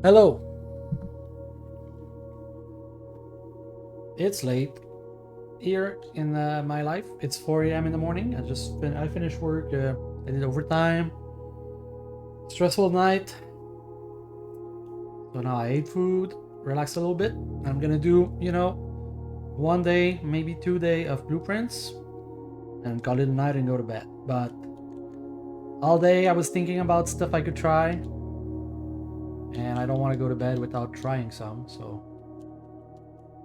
Hello. It's late here in my life. It's 4 a.m. in the morning. I finished work. I did overtime. Stressful night. So now I ate food, relaxed a little bit. I'm gonna do, 1 day, maybe 2 day of blueprints, and call it a night and go to bed. But all day I was thinking about stuff I could try, and I don't want to go to bed without trying some. So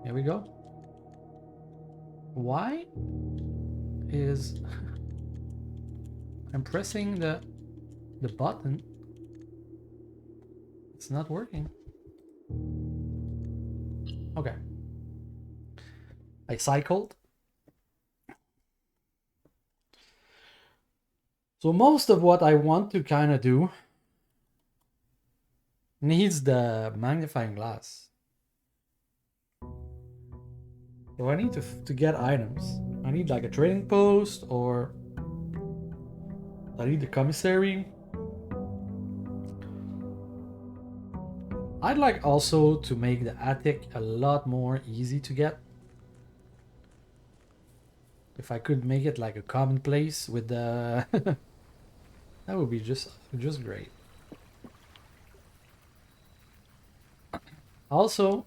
here we go. Why is I'm pressing the button? It's not working. Okay. I cycled. So most of what I want to kind of do needs the magnifying glass. So I need to get items. I need like a trading post, or I need the commissary. I'd like also to make the attic a lot more easy to get. If I could make it like a common place with the that would be just great. Also,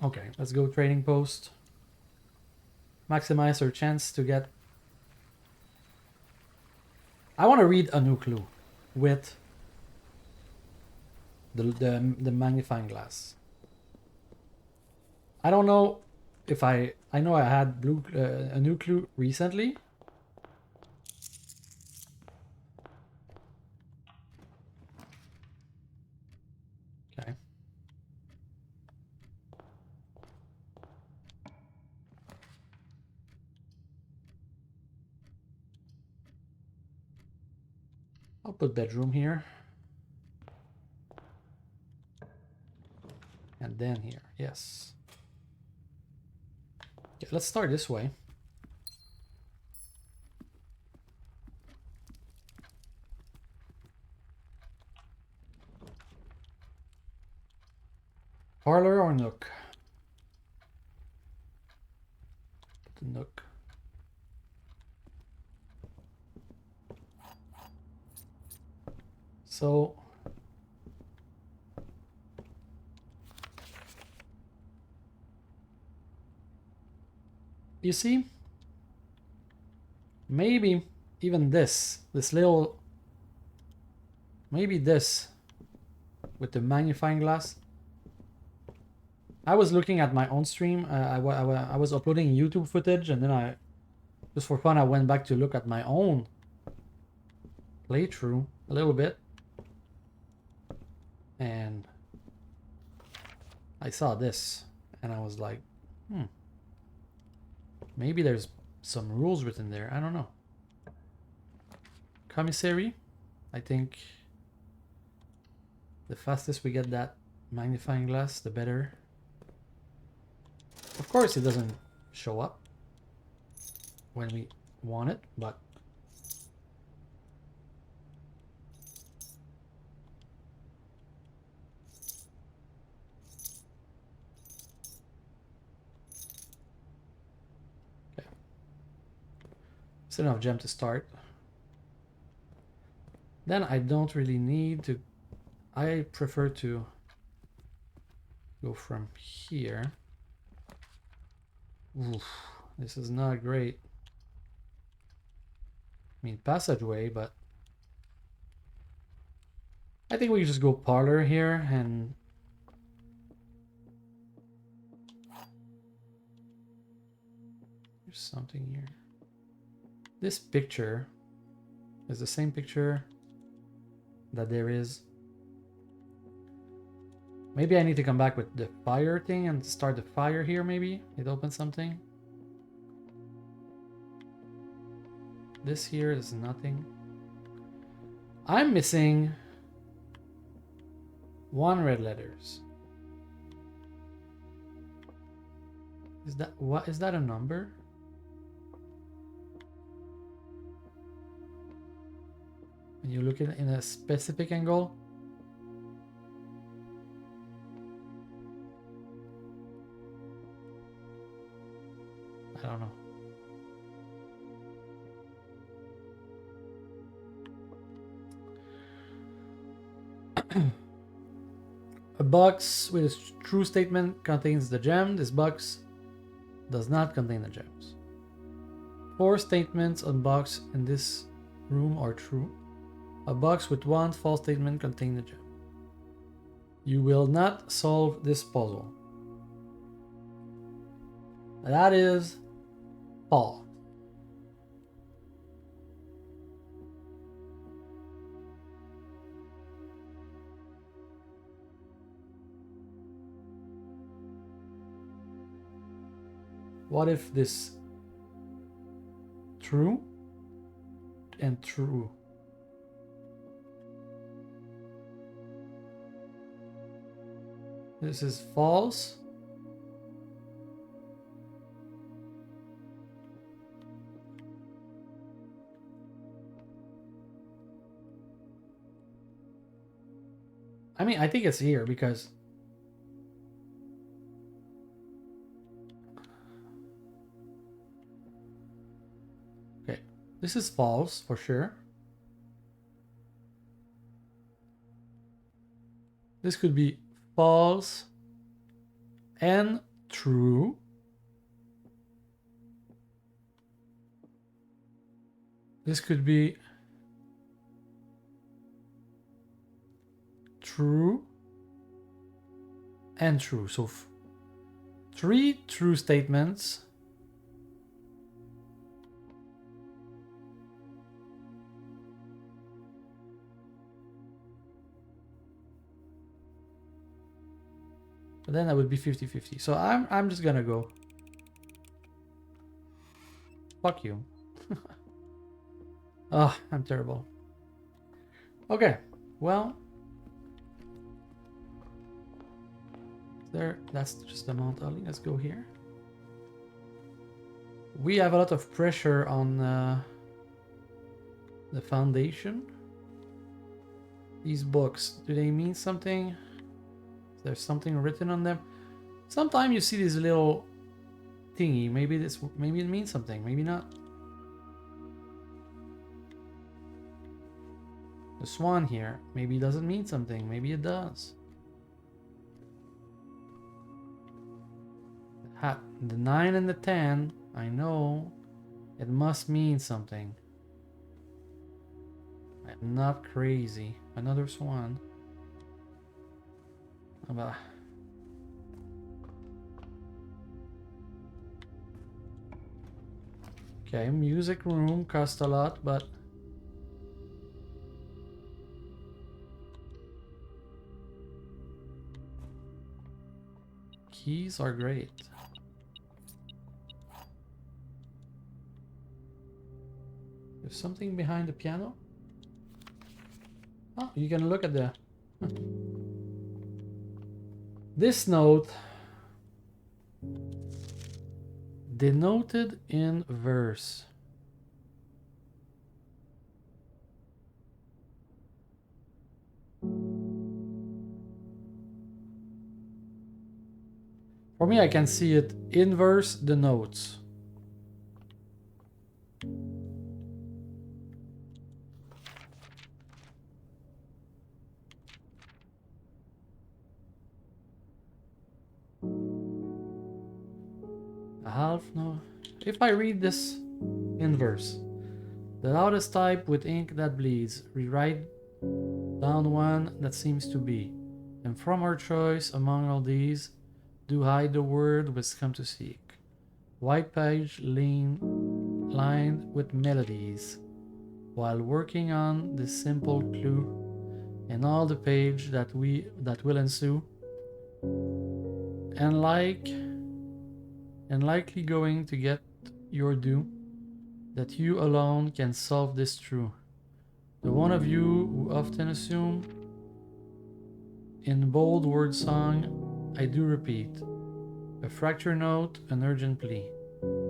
okay, let's go trading post. Maximize our chance to get. I want to read a new clue with the magnifying glass. I don't know if I know I had a new clue recently. Okay. I'll put bedroom here. And then here. Yes. Okay, let's start this way. Parlor or nook? Put the nook. So you see, maybe even this little, maybe this with the magnifying glass. I was looking at my own stream. I was uploading YouTube footage, and then just for fun, I went back to look at my own playthrough a little bit, and I saw this, and I was like, maybe there's some rules written there. I don't know. Commissary, I think the fastest we get that magnifying glass, the better. Of course, it doesn't show up when we want it, but okay. It's enough gem to start. Then I don't really need to. I prefer to go from here. Oof, this is not great. I mean, passageway, but I think we just go parlor here, and there's something here. This picture is the same picture that there is. Maybe I need to come back with the fire thing and start the fire here, maybe? It opens something. This here is nothing. I'm missing 1 red letters. Is that a number? When you look at it in a specific angle? I don't know. A box with a true statement contains the gem. This box does not contain the gems. 4 statements on box in this room are true. A box with 1 false statement contains the gem. You will not solve this puzzle. That is false. What if this true and true? This is false. I mean, I think it's here because okay, this is false for sure. This could be false and true. This could be true and true. So 3 true statements. But then that would be 50-50. So I'm just gonna go. Fuck you. Oh, I'm terrible. Okay, well. There, that's just the Mount Ali. Let's go here. We have a lot of pressure on the foundation. These books, do they mean something? Is there something written on them? Sometimes you see this little thingy. Maybe it means something. Maybe not. The swan here. Maybe it doesn't mean something. Maybe it does. The 9 and the 10, I know it must mean something. I'm not crazy. Another swan. Okay, music room cost a lot, but keys are great. There's something behind the piano. Oh, you can look at the... This note denoted in verse. For me, I can see it in verse, the notes. A half note. If I read this in verse, the loudest type with ink that bleeds, rewrite down one that seems to be, and from our choice among all these, do hide the word which come to seek. White page lined with melodies, while working on this simple clue, and all the page that will ensue, and likely going to get your due, that you alone can solve this true. The one of you who often assume, in bold word song, I do repeat, a fractured note, an urgent plea.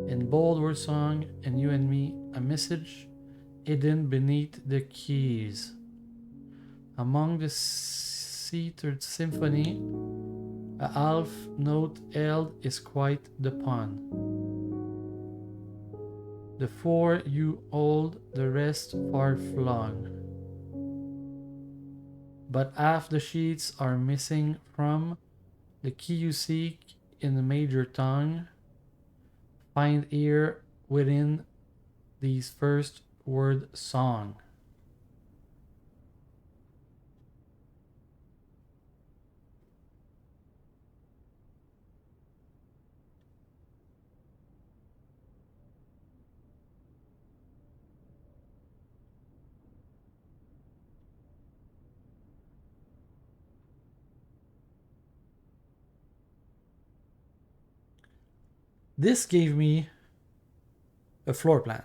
In bold word song, and you and me, a message hidden beneath the keys. Among the C3rd symphony, a half note held is quite the pun. The four you hold, the rest far flung. But half the sheets are missing from the key you seek in the major tongue. Find here within these first word song. This gave me a floor plan.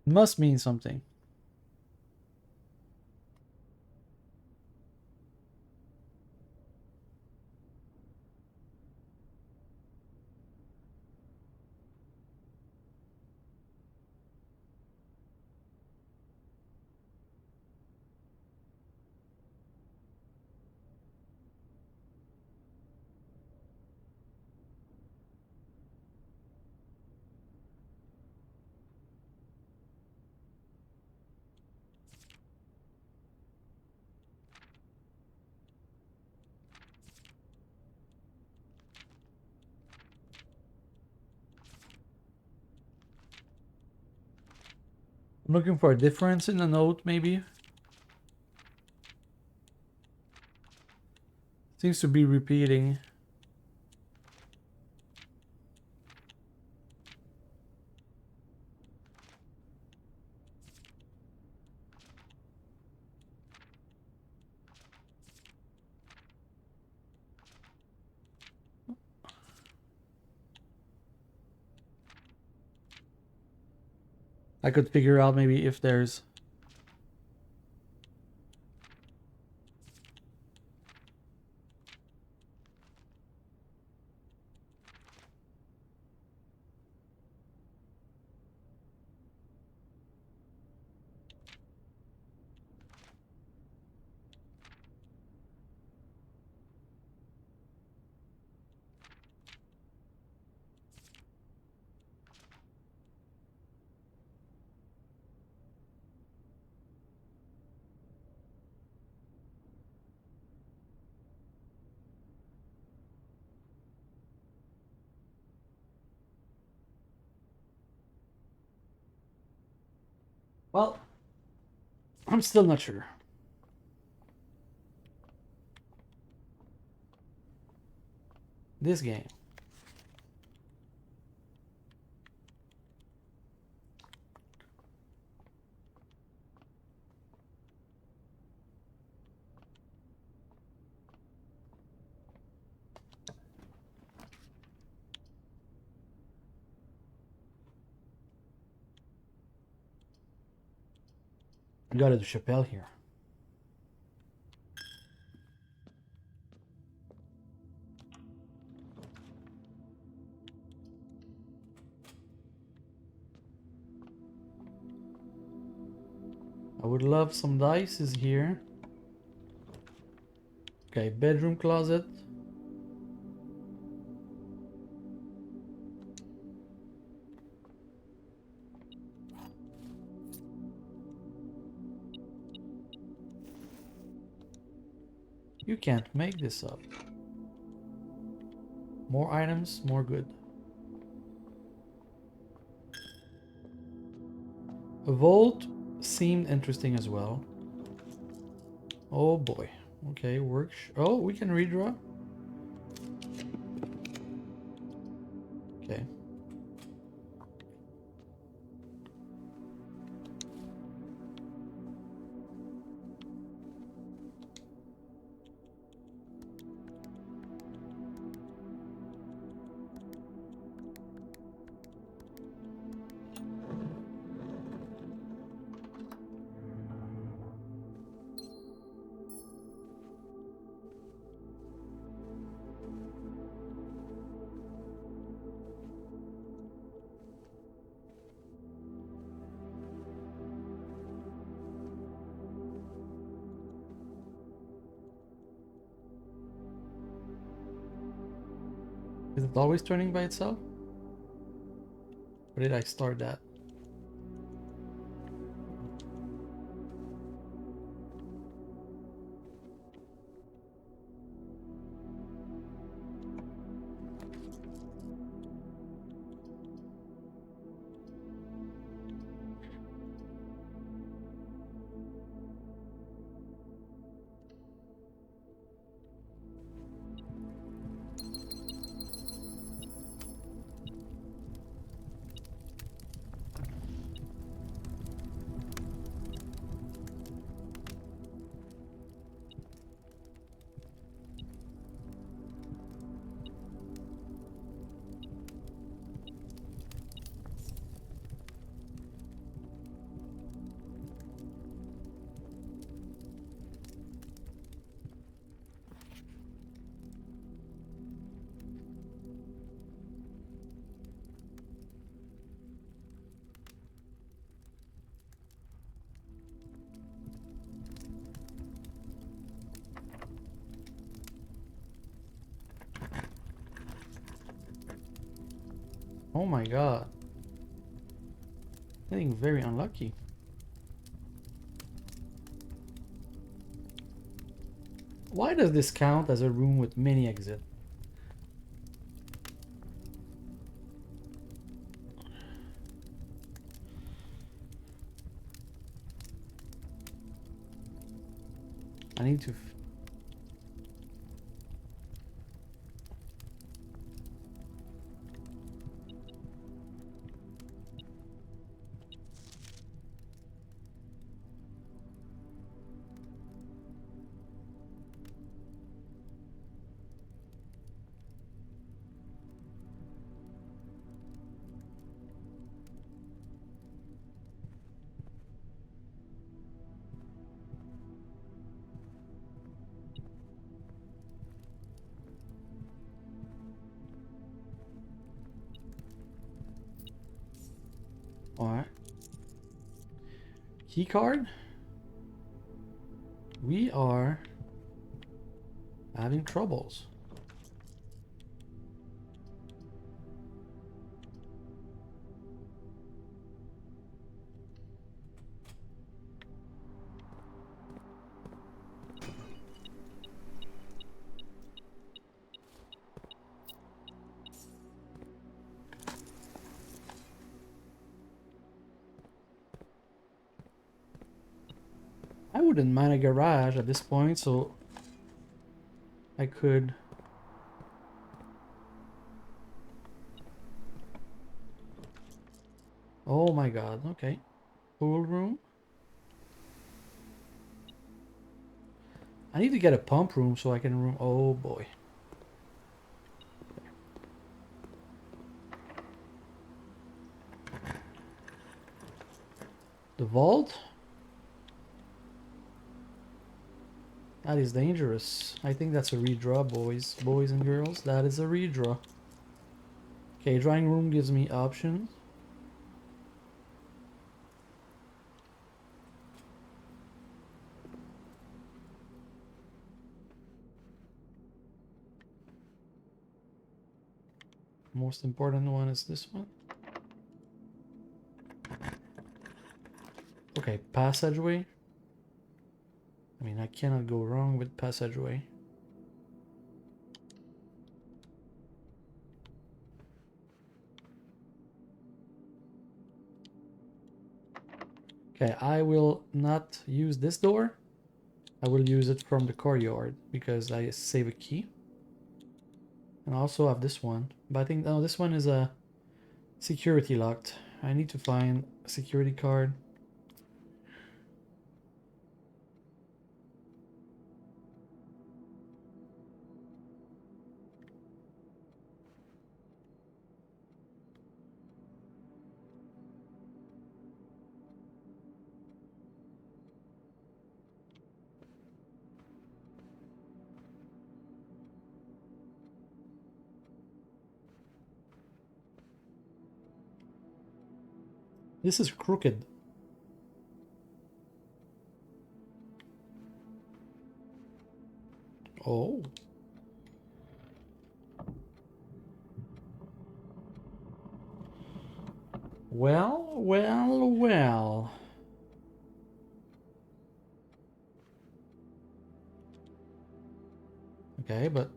It must mean something. I'm looking for a difference in the note, maybe. Seems to be repeating. I could figure out maybe if there's... Well, I'm still not sure. This game. I got a Chappelle here. I would love some dice is here. Okay, bedroom closet. You can't make this up. More items, more good. A vault seemed interesting as well. Oh boy. Okay, oh, we can redraw. Okay. Is it always turning by itself? Or did I start that? Oh my god. Getting very unlucky. Why does this count as a room with many exits? I need to... Alright. Key card? We are having troubles. I wouldn't mind a garage at this point, so I could... Oh my god, okay. Pool room. I need to get a pump room so I can room... Oh boy. The vault? That is dangerous. I think that's a redraw, boys. Boys and girls, that is a redraw. Okay, drawing room gives me options. Most important one is this one. Okay, passageway. I mean, I cannot go wrong with passageway. Okay, I will not use this door. I will use it from the courtyard because I save a key. And I also have this one. But I think, no, this one is a security locked. I need to find a security card. This is crooked. Oh. Well, well, well. Okay, but...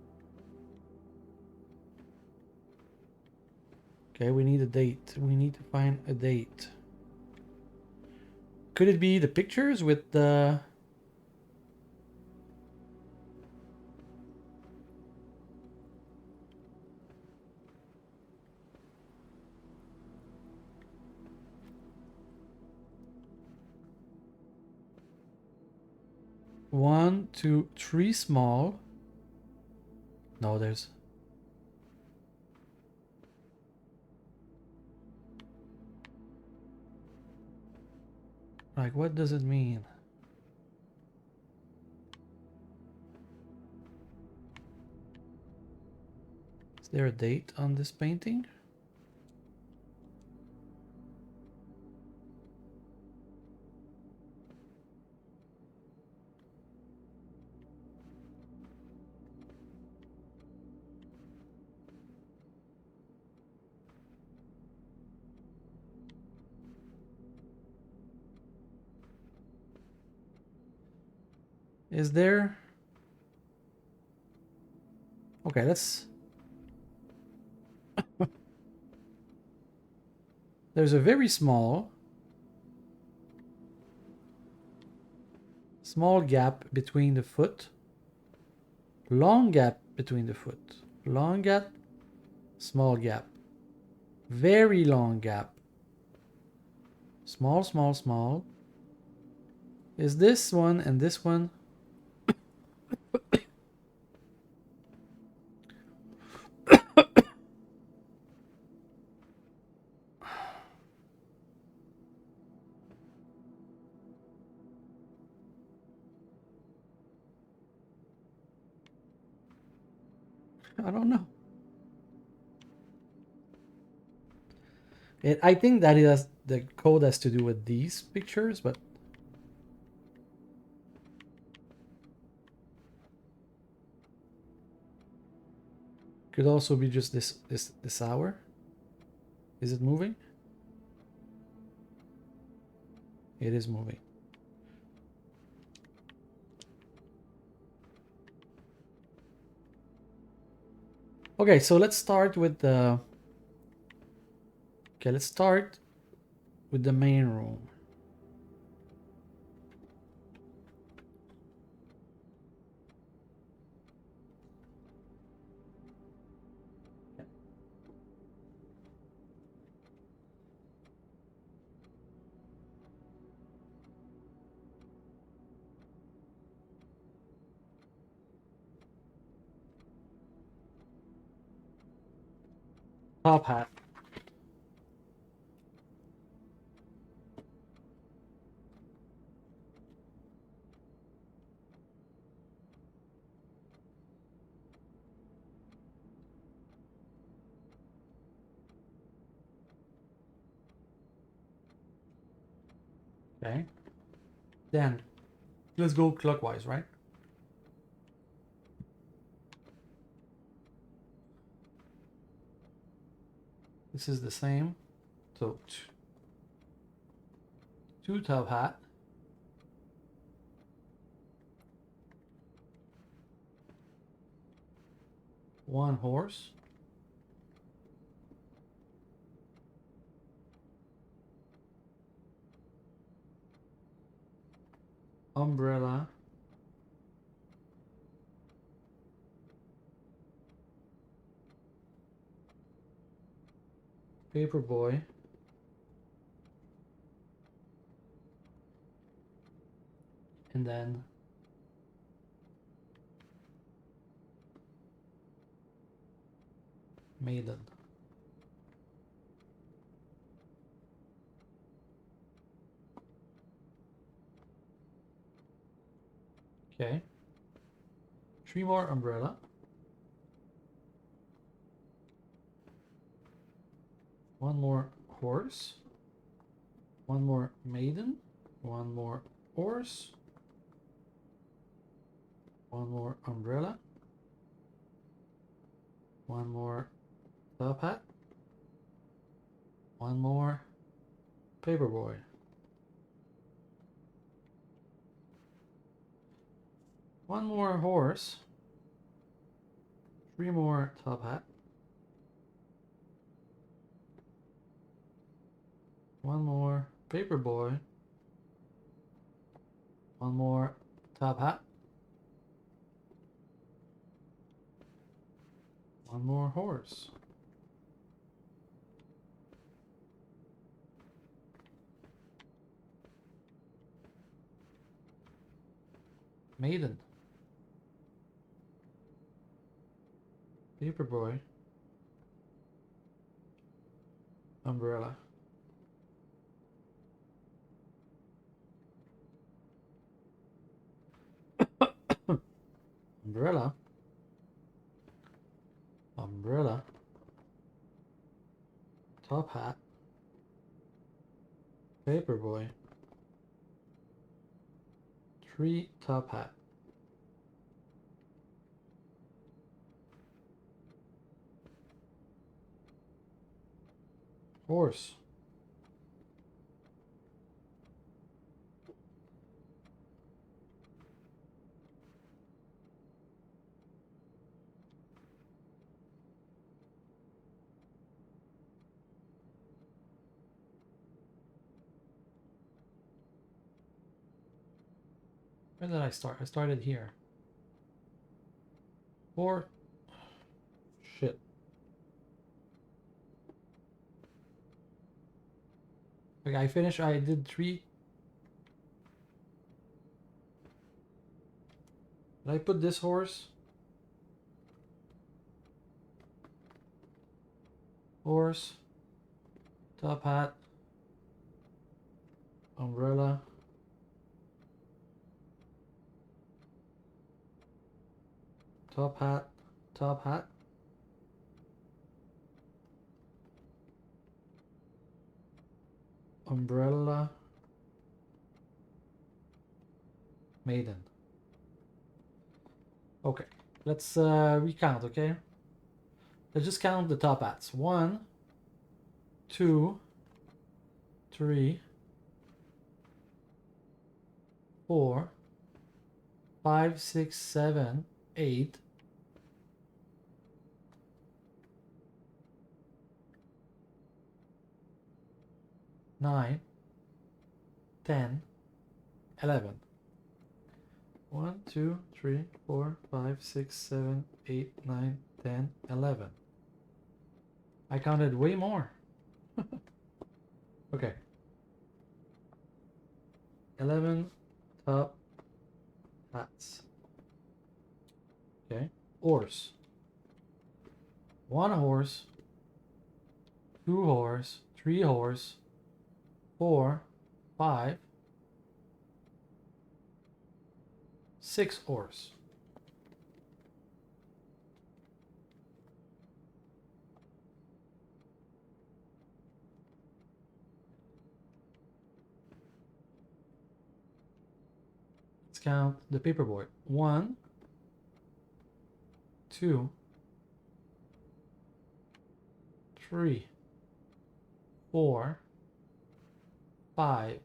Okay, we need a date. We need to find a date. Could it be the pictures with the... One, two, three small. No, there's... Like, what does it mean? Is there a date on this painting? Is there... Okay, let's... There's a very small gap between the foot. Long gap between the foot. Long gap, small gap. Very long gap. Small, small, small. Is this one and this one? I don't know. I think that the code has to do with these pictures, but could also be just this hour. Is it moving? It is moving. Okay, so let's start with the... Okay, let's start with the main room. Top hat. Okay. Then let's go clockwise, right? This is the same. So two top hat. One horse. Umbrella. Paperboy. And then Maiden. Okay. 3 more umbrella. One more horse. One more maiden. One more horse. One more umbrella. One more top hat. One more paperboy. One more horse. 3 more top hat. One more paperboy. One more top hat. One more horse. Maiden. Paperboy. Umbrella. Umbrella. Umbrella. Top hat. Paperboy. 3 top hat. Horse. Where did I start? I started here. 4. Shit. Okay, I finished. I did 3. Did I put this horse? Horse. Top hat. Umbrella. Top hat. Top hat. Umbrella. Maiden. Okay, let's recount, okay? Let's just count the top hats. 1, 2, 3, 4, 5, 6, 7, 8, 9, 10, 11. 1, 2, 3, 4, 5, 6, 7, 8, 9, 10, 11. I counted way more. Okay. 11 top hats. Okay. Horse. 1 horse. 2 horse. 3 horse. 4, 5, 6 horse. Let's count the paperboy. 1, 2, 3, 4, 5.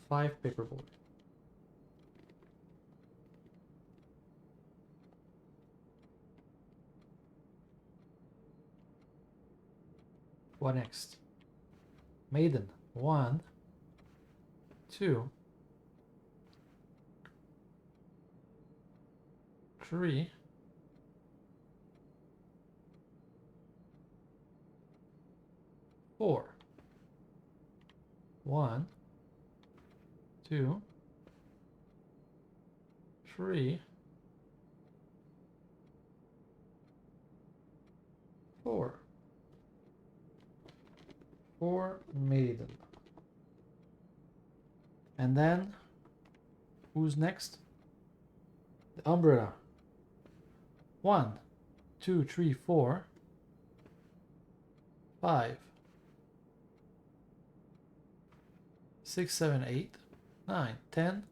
Five paperboy. What next? Maiden. 1, 2, 3, 4. 1, 2, 3, 4. 4 maiden. And then, who's next? The umbrella. 1, 2, 3, 4, 5, 6, 7, 8, 9, 10,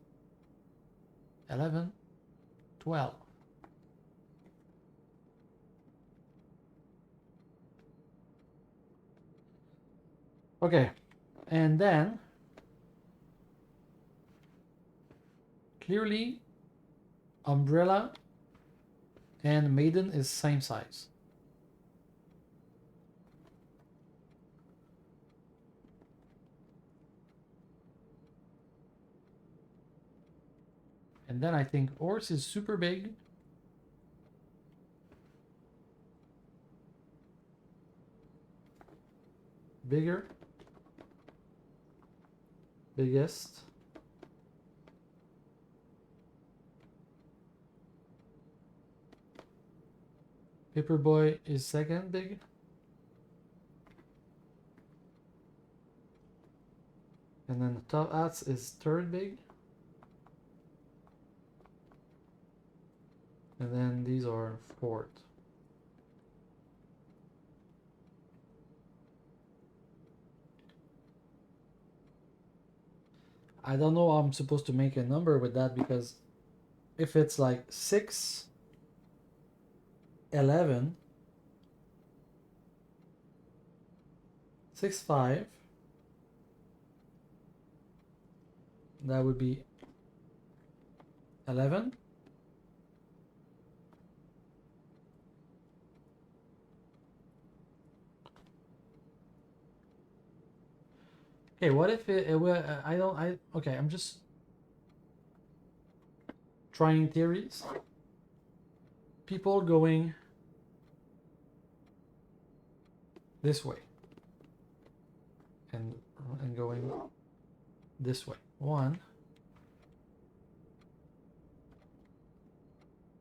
11, 12. Okay, and then clearly umbrella and maiden is same size. And then I think horse is super big. Bigger. Biggest. Paperboy is second big. And then the top hats is third big. And then these are fourth. I don't know how I'm supposed to make a number with that, because if it's like 6, 11, 6, 5, that would be 11. Okay, what if it will, okay, I'm just trying theories. People going this way and going this way. 1,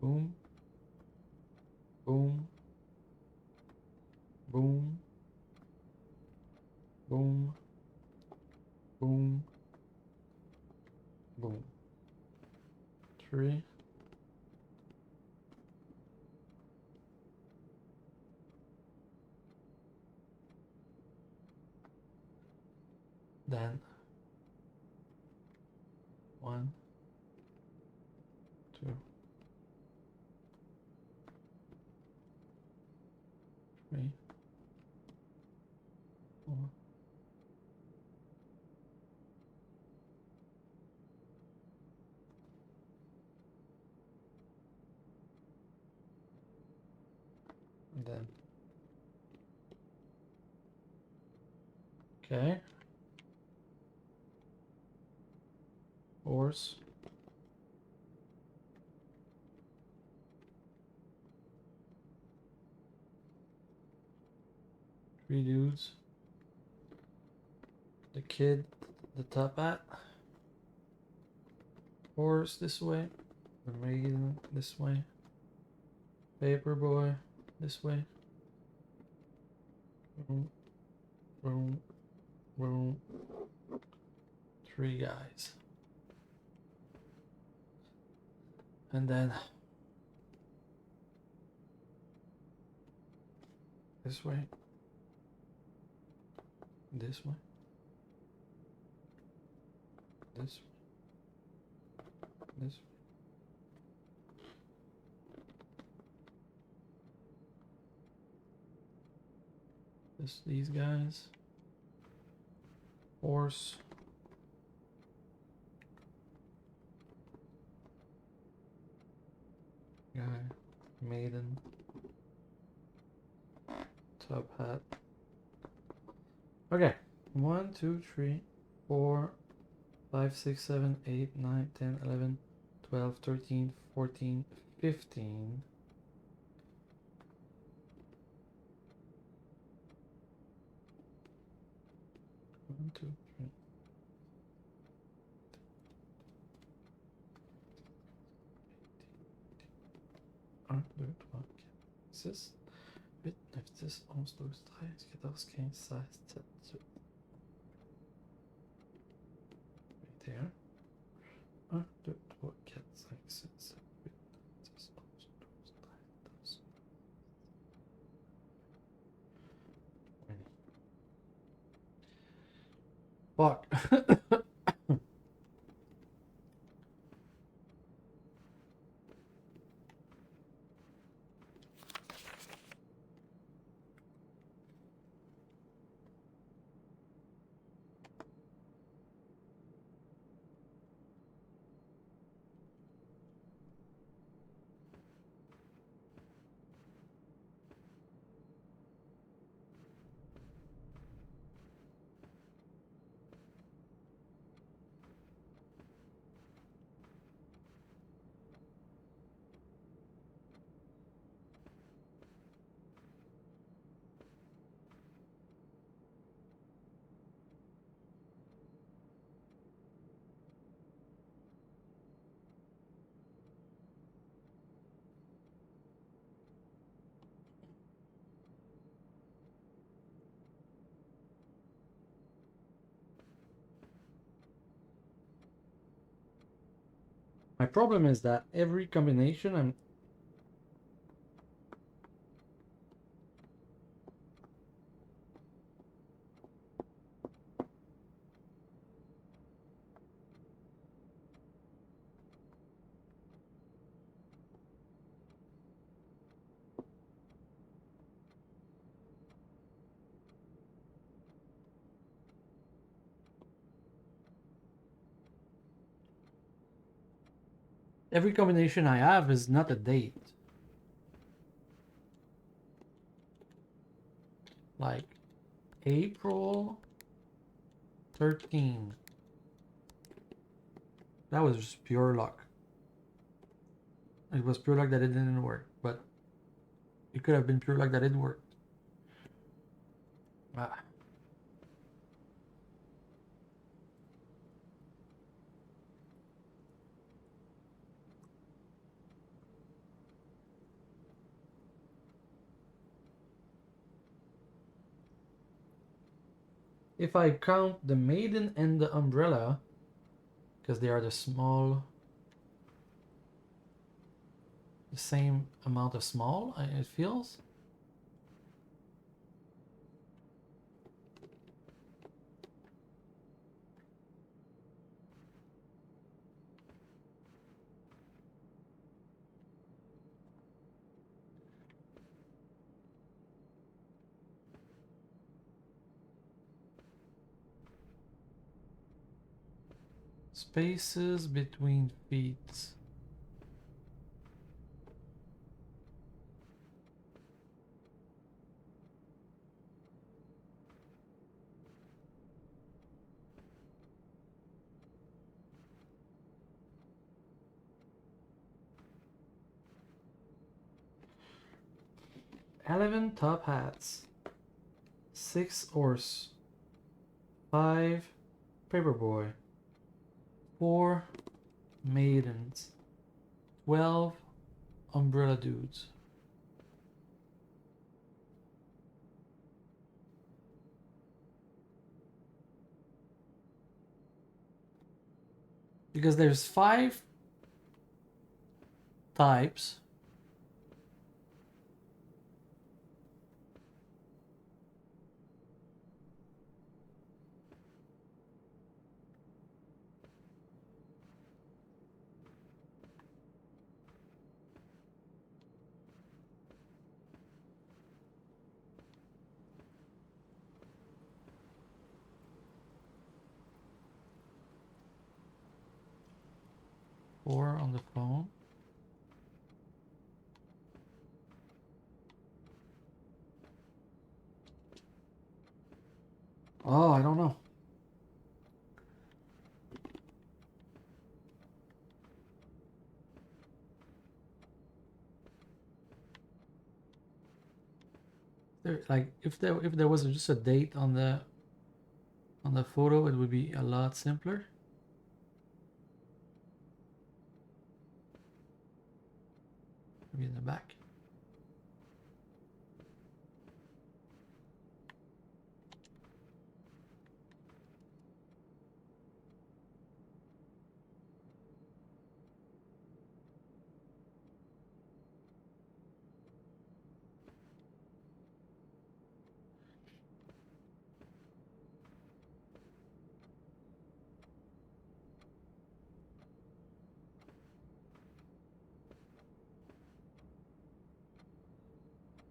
boom, boom, boom, boom, boom, boom. 3, then 1, 2, 3, 4. And then, okay, horse, three dudes, the kid, the top hat, horse this way, the maiden this way, paperboy this way. Boom, boom, boom. 3 guys. And then this way, this way, this way, this way. these guys. Horse. Guy. Maiden. Top hat. Okay. 1, 2, 3, 4, 5, 6, 7, 8, 9, 10, 11, 12, 13, 14, 15. One, two, three. 1, 2, 3, 6, 8, 9, 10, 11, 12, 13, 14, 15, 16, 17, 18. Right there. 1, 2, 3, 4, 5, 6, 7, 8, 9, 10, 11, 12, 13, 14, 15, 16, 17, 18, 19, 20. Fuck. My problem is that every combination I'm every combination I have is not a date. Like April 13. That was just pure luck. It was pure luck that it didn't work, but it could have been pure luck that it worked. Ah. If I count the maiden and the umbrella, because they are the same amount of small, it feels. Spaces between feet. Eleven top hats. 6 horse. 5 paperboy. 4 maidens. 12 umbrella dudes. Because there's 5 types. 4 on the phone. Oh, I don't know. Like if there was just a date on the photo, it would be a lot simpler. Maybe in the back.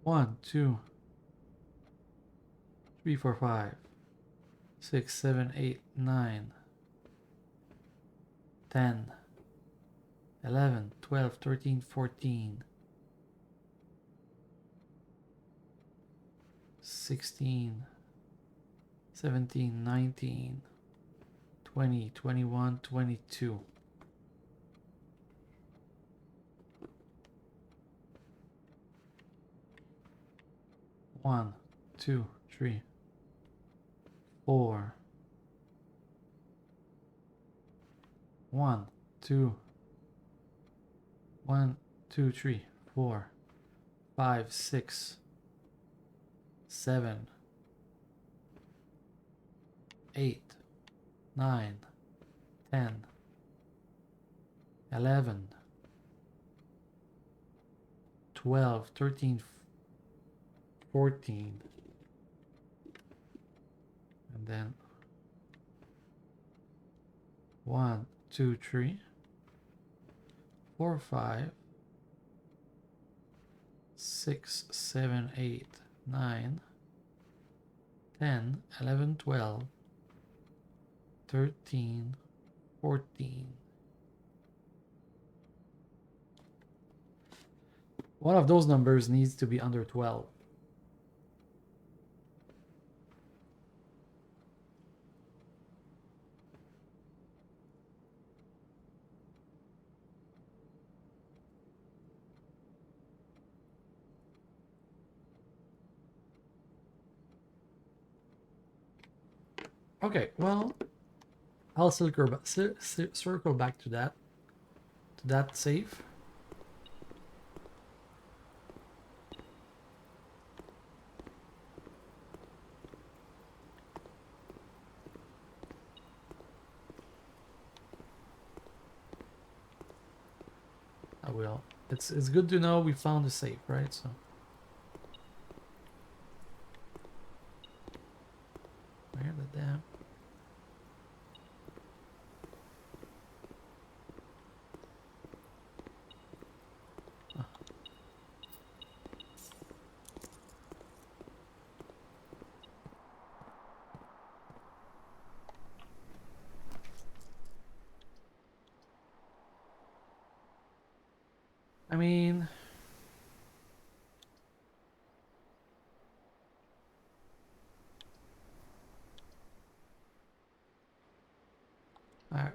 One, two, 3, 4, 5, 6, 7, 8, 9, 10, 11, 12, 13, 14, 16, 17, 19, 20, 21, 22. One, two, three, 4. 1, 2, 1, 2, 3, 4, 5, 6, 7, 8, 9, 10, 11, 12, 13, 14, and then 1, 2, 3, 4, 5, 6, 7, 8, 9, 10, 11, 12, 13, 14. One of those numbers needs to be under 12. Okay, well, I'll circle back to that save. I will. It's good to know we found the safe, right? So where the damn? Oh. I mean,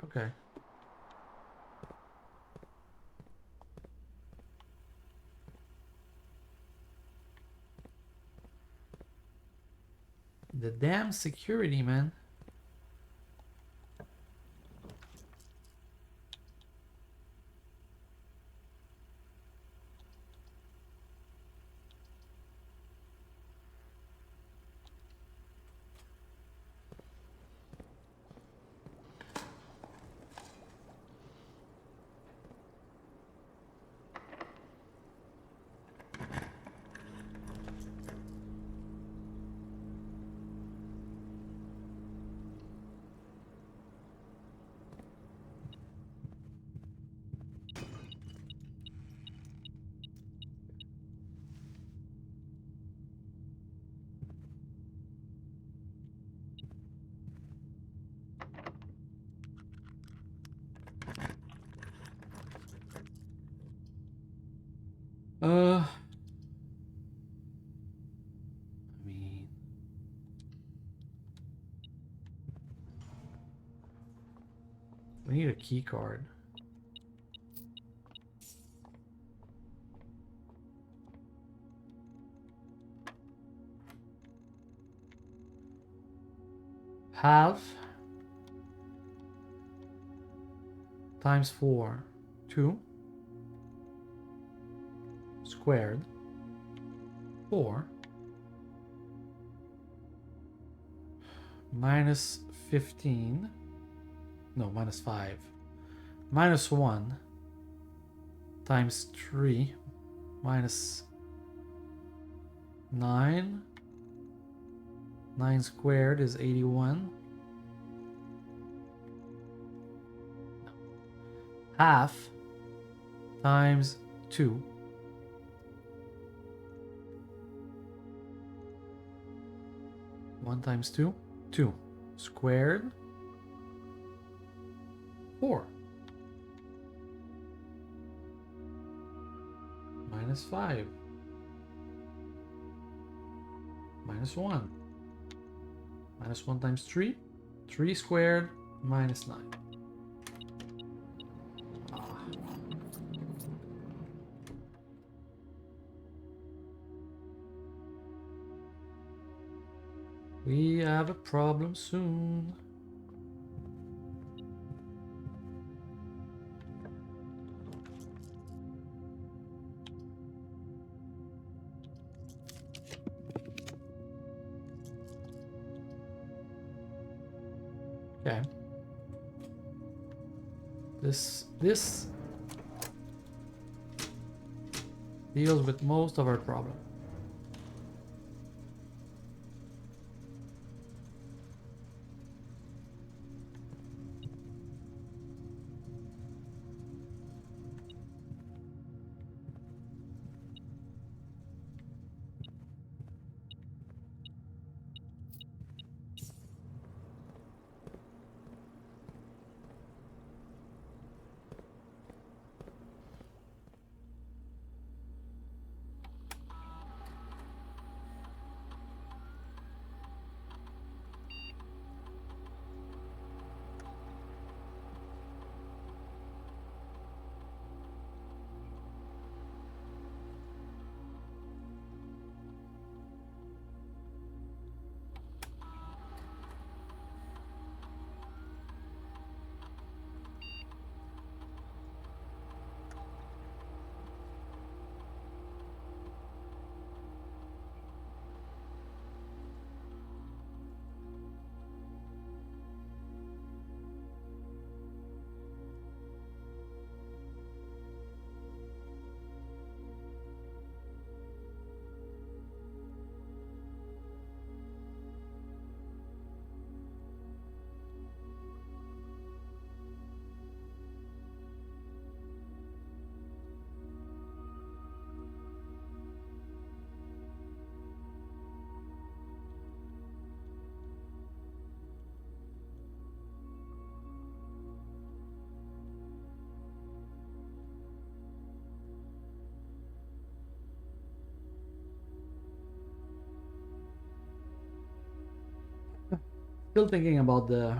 okay. The damn security, man. We need a key card. Half times 4, 2 squared, 4 minus 15, no, minus 5, minus 1 times 3 minus 9. 9 squared is 81. Half times 2. One times 2. 2 squared. 4. Minus 5. Minus 1. Minus 1 times 3. 3 squared minus 9. We have a problem soon. Okay. This deals with most of our problem. Still thinking about the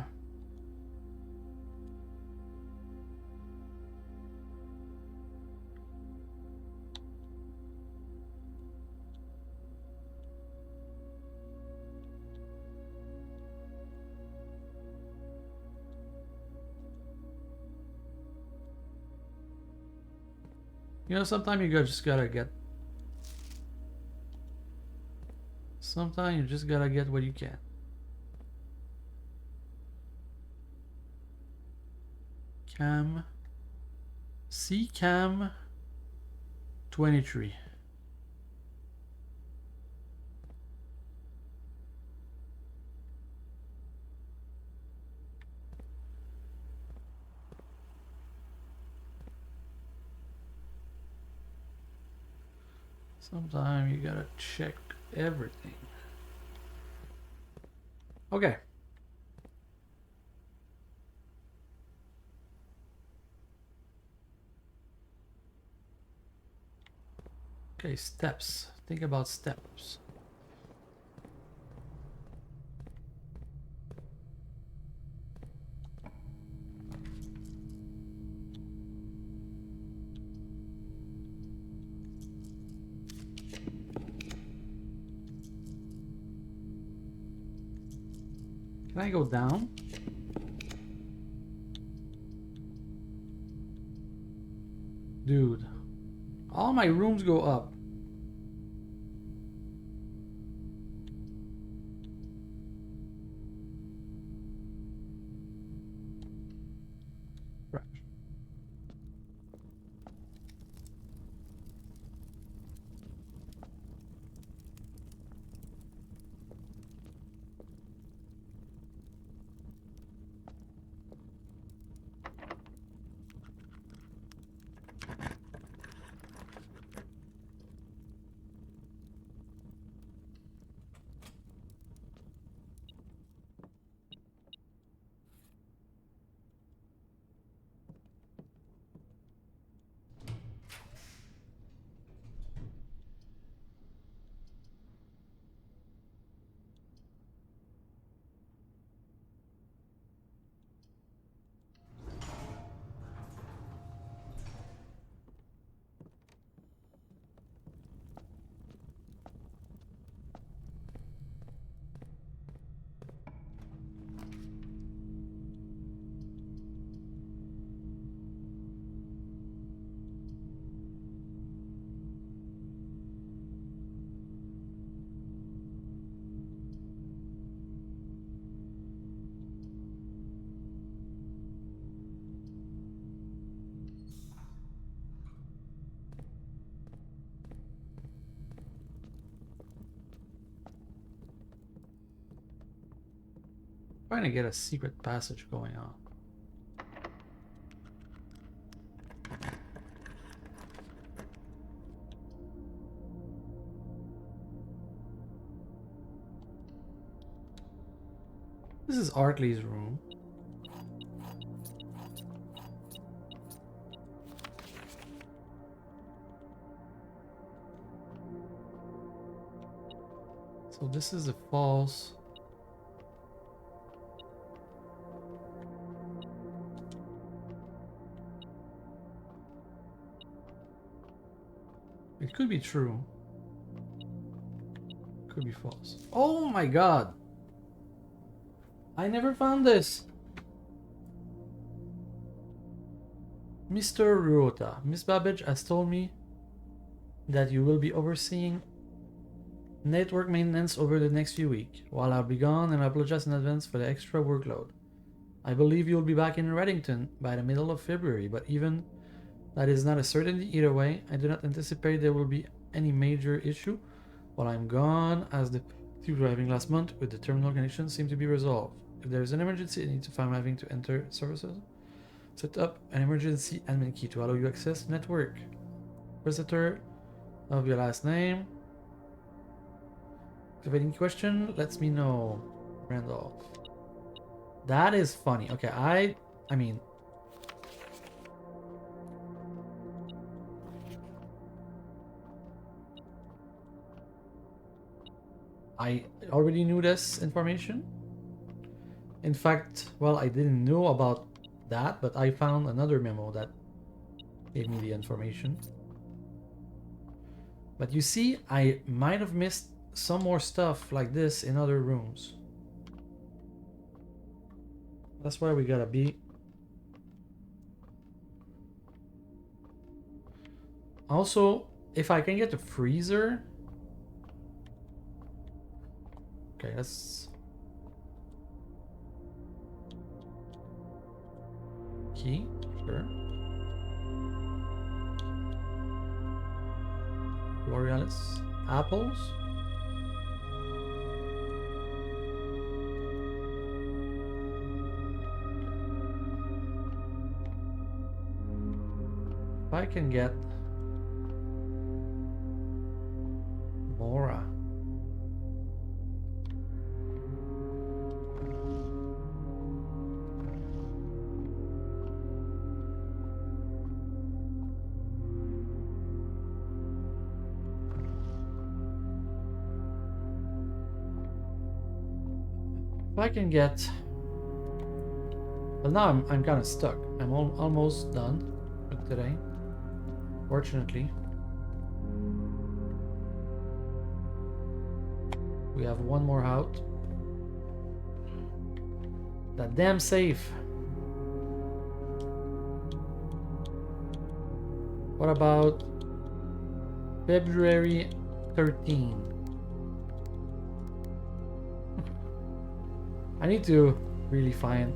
sometimes you just gotta get. Sometimes you just gotta get what you can. Cam 23. Sometimes you gotta check everything. Okay. Okay, steps. Think about steps. Can I go down? Dude, all my rooms go up. Right. Trying to get a secret passage going on. This is Artley's room. So this is the false. It could be true. Could be false. Oh my god! I never found this! Mr. Ruota, Miss Babbage has told me that you will be overseeing network maintenance over the next few weeks while I'll be gone, and I apologize in advance for the extra workload. I believe you'll be back in Reddington by the middle of February, but even that is not a certainty either way. I do not anticipate there will be any major issue while I'm gone, as the two driving last month with the terminal connection seem to be resolved. If there is an emergency, I need to find having to enter services. Set up an emergency admin key to allow you access network. Visitor of your last name. If you have any question, let me know. Randolph. That is funny. Okay, I mean, I already knew this information. In fact, well, I didn't know about that, but I found another memo that gave me the information. But you see, I might have missed some more stuff like this in other rooms. That's why we gotta be. Also, if I can get the freezer. Okay, that's key, sure. L'Orealis. Apples. If I can get Mora. If I can get. Well, now I'm kind of stuck. I'm almost done with today. Fortunately, we have one more out. That damn safe. What about February 13? I need to really find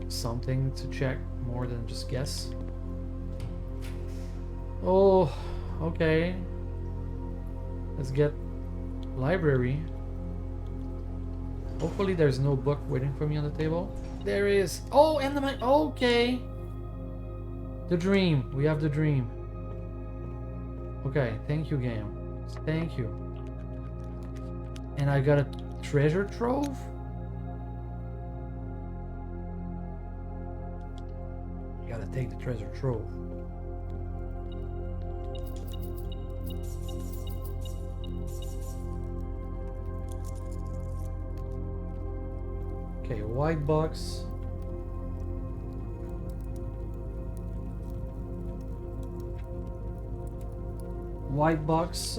something to check more than just guess. Oh, okay. Let's get library. Hopefully there's no book waiting for me on the table. There is. Oh, and the okay. The dream. We have the dream. Okay, thank you, game. Thank you. And I got a treasure trove? I gotta take the treasure trove. Okay, white box. White box.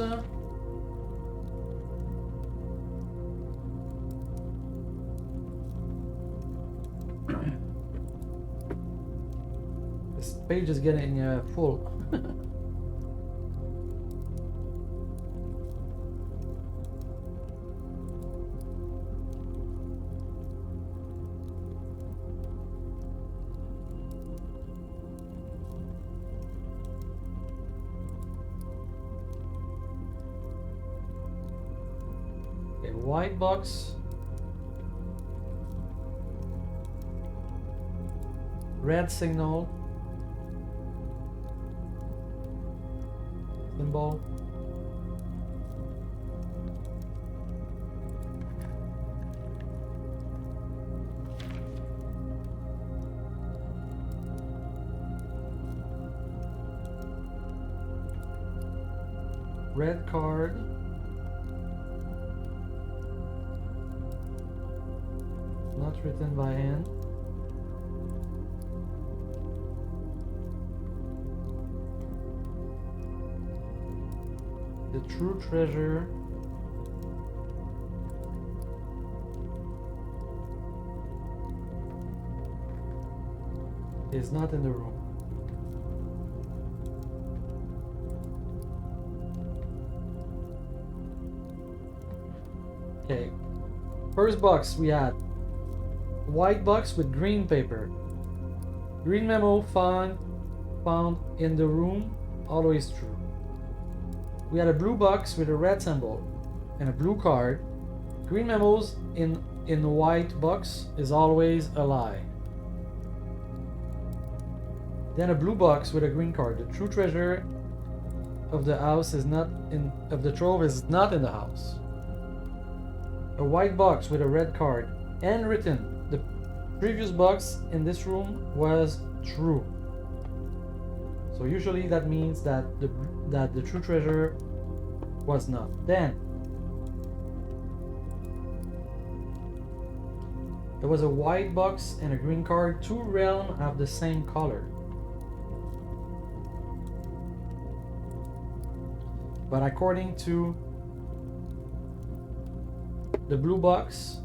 This page is getting full. Okay, white box. Red signal. Symbol. Red card. Not written by hand. The true treasure. Is not in the room. Okay. First box we had white box with green paper. Green memo found in the room, always true. We had a blue box with a red symbol and a blue card. Green memos in the white box is always a lie. Then a blue box with a green card. The true treasure of the house is not in of the trove is not in the house. A white box with a red card and written. The previous box in this room was true. So usually that means that the true treasure was not. Then there was a white box and a green card. Two realms have the same color. But according to the blue box,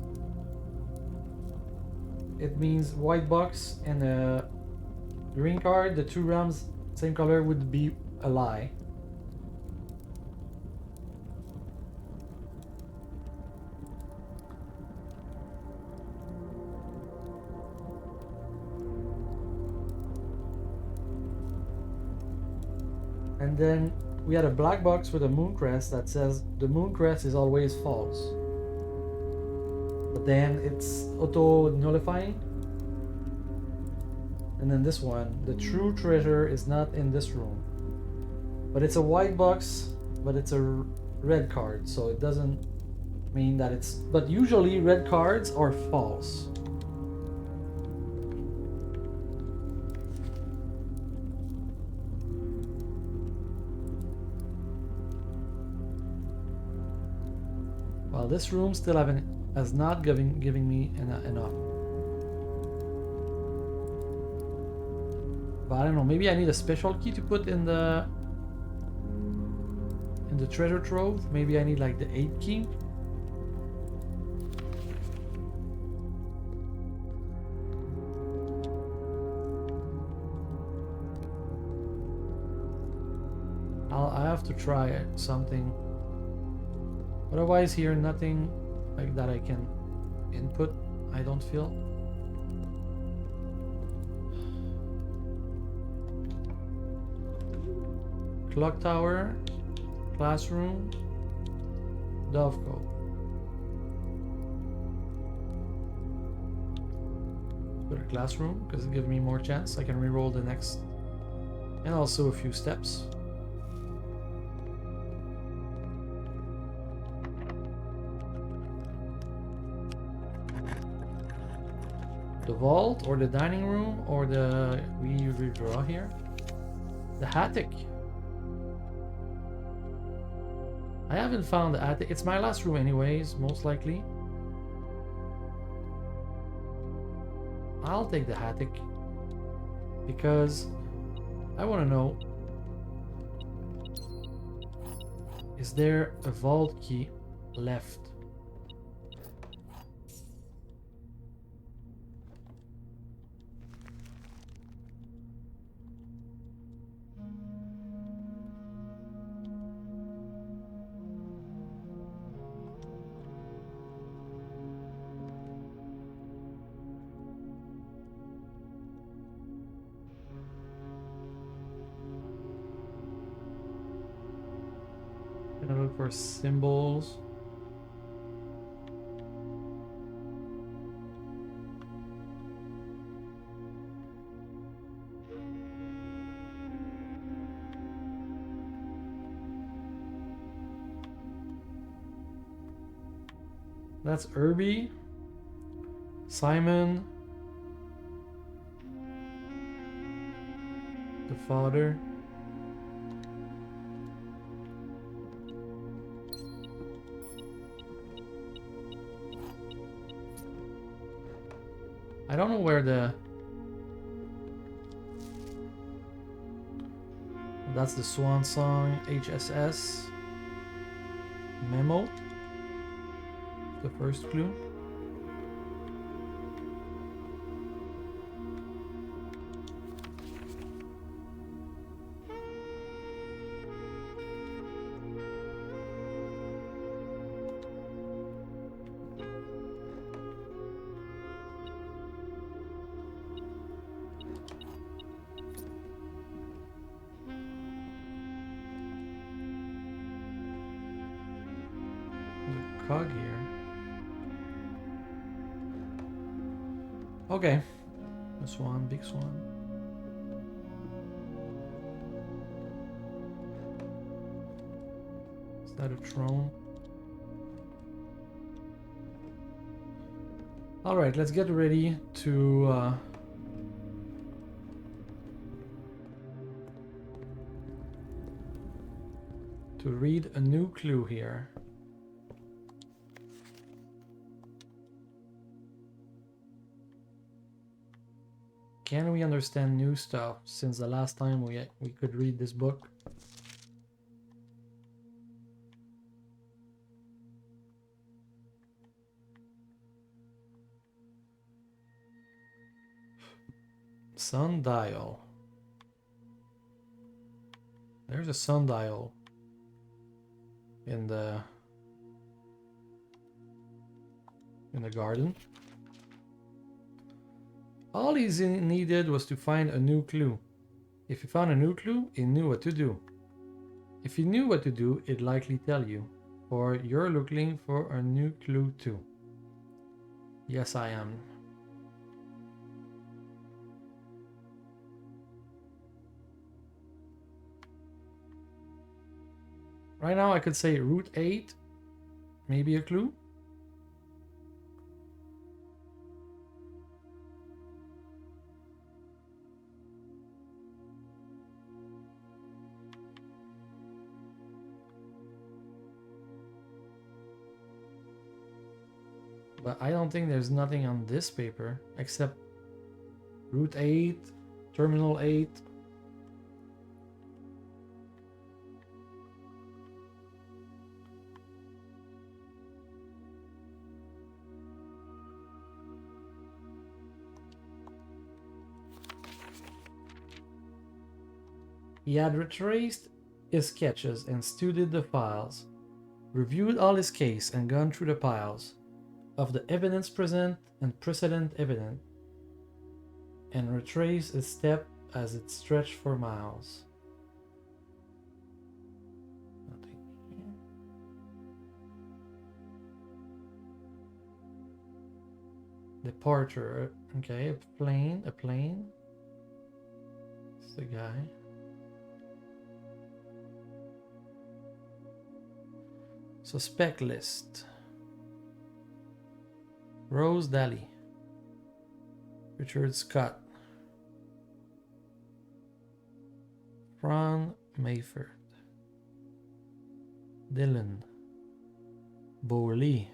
it means white box and a green card, the two realms same color would be a lie. And then we had a black box with a moon crest that says the moon crest is always false. But then it's auto nullifying. And then this one, the true treasure is not in this room. But it's a white box, but it's a red card, so it doesn't mean that it's... But usually red cards are false. Well, this room still has not giving me enough. But I don't know, maybe I need a special key to put in the treasure trove. Maybe I need like the 8 key. to try something. Otherwise here nothing like that I can input, I don't feel. Clock tower, classroom, Dovecote. Put a classroom because it gives me more chance. I can reroll the next, and also a few steps. The vault or the dining room or the we redraw here. The attic. I haven't found the attic. It's my last room anyways, most likely. I'll take the attic because I want to know, is there a vault key left? Gonna look for symbols. That's Irby, Simon, the father. I don't know where the... That's the Swan Song, HSS, Memo, the first clue. Cog here. Okay. A swan, big swan. Is that a throne? Alright, let's get ready to read a new clue here. Can we understand new stuff since the last time we could read this book? Sundial. There's a sundial in the garden. All he needed was to find a new clue. If he found a new clue, he knew what to do. If he knew what to do, it'd likely tell you. Or you're looking for a new clue too. Yes, I am. Right now I could say Route 8, maybe a clue. But I don't think there's nothing on this paper except Route 8, Terminal 8. He had retraced his sketches and studied the files, reviewed all his case and gone through the piles of the evidence present and precedent evident, and retraced his step as it stretched for miles. Nothing here. Departure. Okay, a plane. It's the guy. Suspect list. Rose Daly. Richard Scott. Ron Mayford. Dylan. Bowley.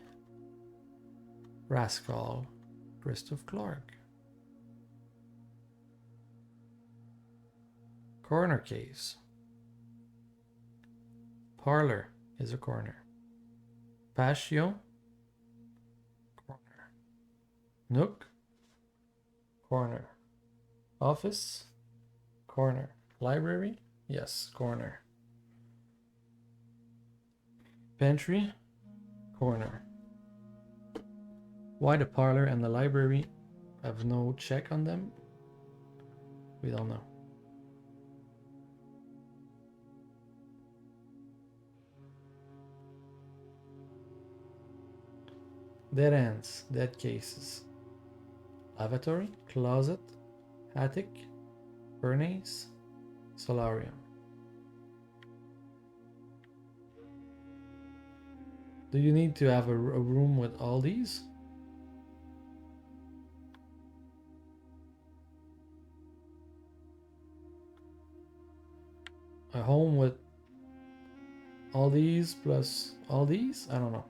Rascal. Christoph Clark. Corner case. Parlor is a corner. Patio. Corner. Nook. Corner. Office. Corner. Library. Yes, corner. Pantry. Corner. Why the parlor and the library have no check on them? We don't know. Dead ends, dead cases. Lavatory, closet, attic, furnace, solarium. Do you need to have a room with all these? A home with all these plus all these? I don't know.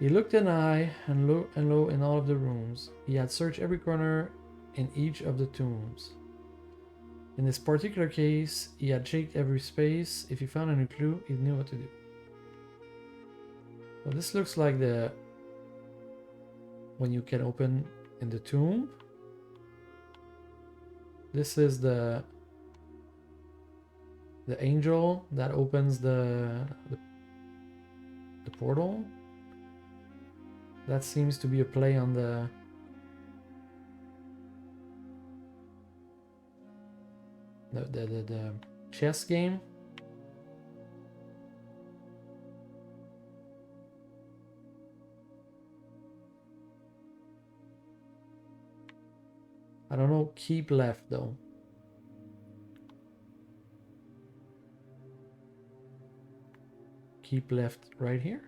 He looked in high and low in all of the rooms. He had searched every corner in each of the tombs. In this particular case, he had checked every space. If he found a new clue, he knew what to do. Well, this looks like the when you can open in the tomb. This is the angel that opens the portal. That seems to be a play on the chess game. I don't know, keep left though. Keep left right here.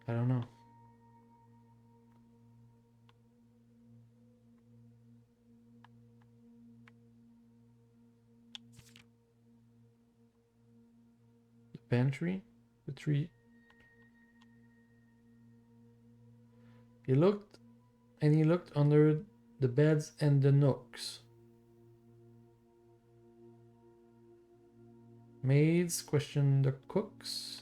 I don't know. The pantry, the tree. He looked under the beds and the nooks. Maids questioned the cooks.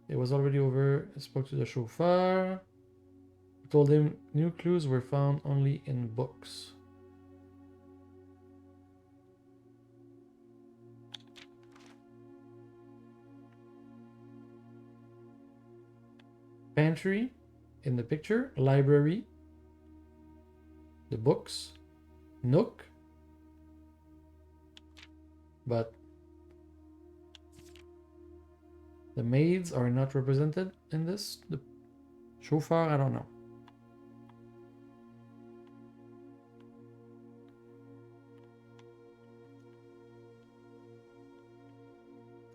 It was already over. I spoke to the chauffeur. Told him new clues were found only in books. Pantry in the picture, library, the books, nook, but the maids are not represented in this. The chauffeur, I don't know.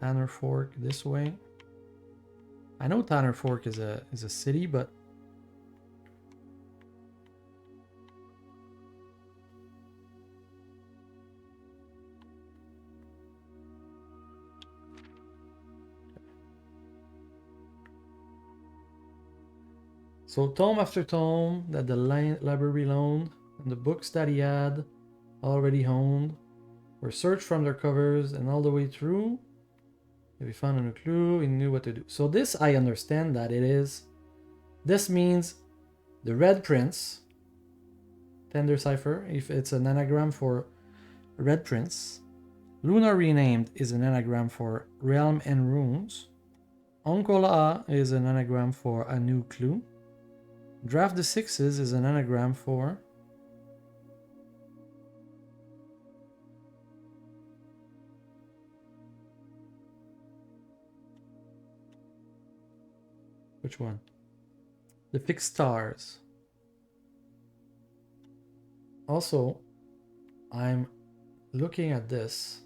Tanner Fork this way. I know Tanner Fork is a city, but So tome after tome that the library loaned, and the books that he had already owned, were searched from their covers and all the way through. If he found a new clue, he knew what to do. So this, I understand that it is. This means the Red Prince, Tender Cipher, if it's an anagram for Red Prince. Luna Renamed is an anagram for Realm and Runes. Onkola is an anagram for a new clue. Draft the Sixes is an anagram for which one? The Fixed Stars. Also, I'm looking at this.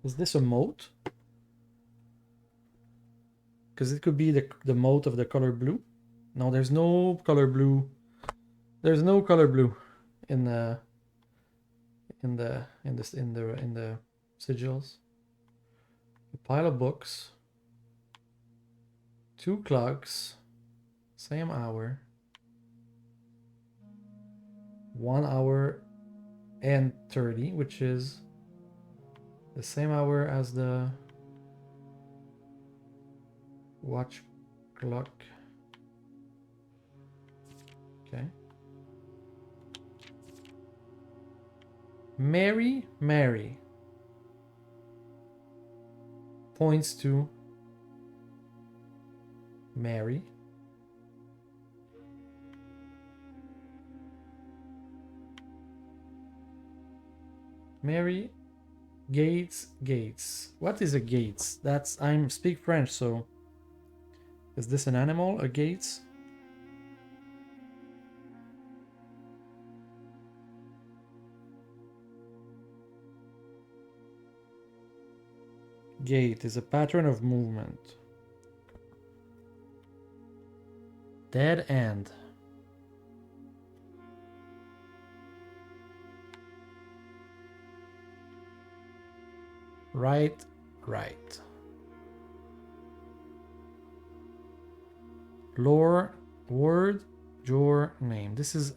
Is this a moat? Because it could be the moat of the color blue. No, there's no color blue. There's no color blue in the sigils. A pile of books. 2 clocks. Same hour. 1 hour and 30, which is the same hour as the watch clock. Okay. Mary points to Mary. Mary Gates. What is a Gates? That's I'm speak French, so is this an animal? A Gates? Gate is a pattern of movement. Dead end. Right. Lore, word, your name. This is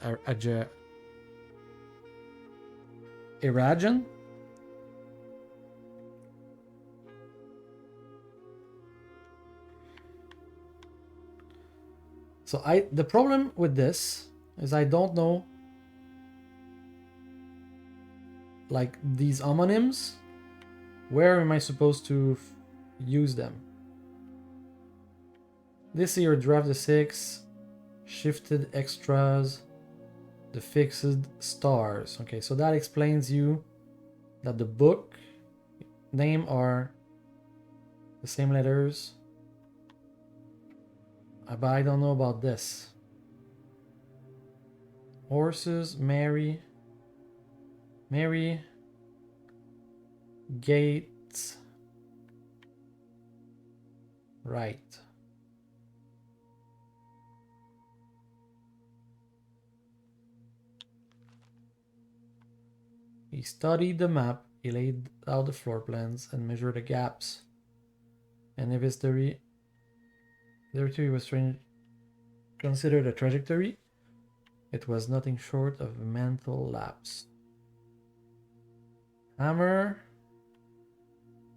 Irajan. So the problem with this is I don't know, like these homonyms, where am I supposed to use them? This here, draft the 6, shifted extras, the fixed stars. Okay, so that explains you that the book name are the same letters. But I don't know about this. Horses, Mary, Gates, right. He studied the map, he laid out the floor plans and measured the gaps. And if history was considered a trajectory, it was nothing short of a mental lapse. Hammer,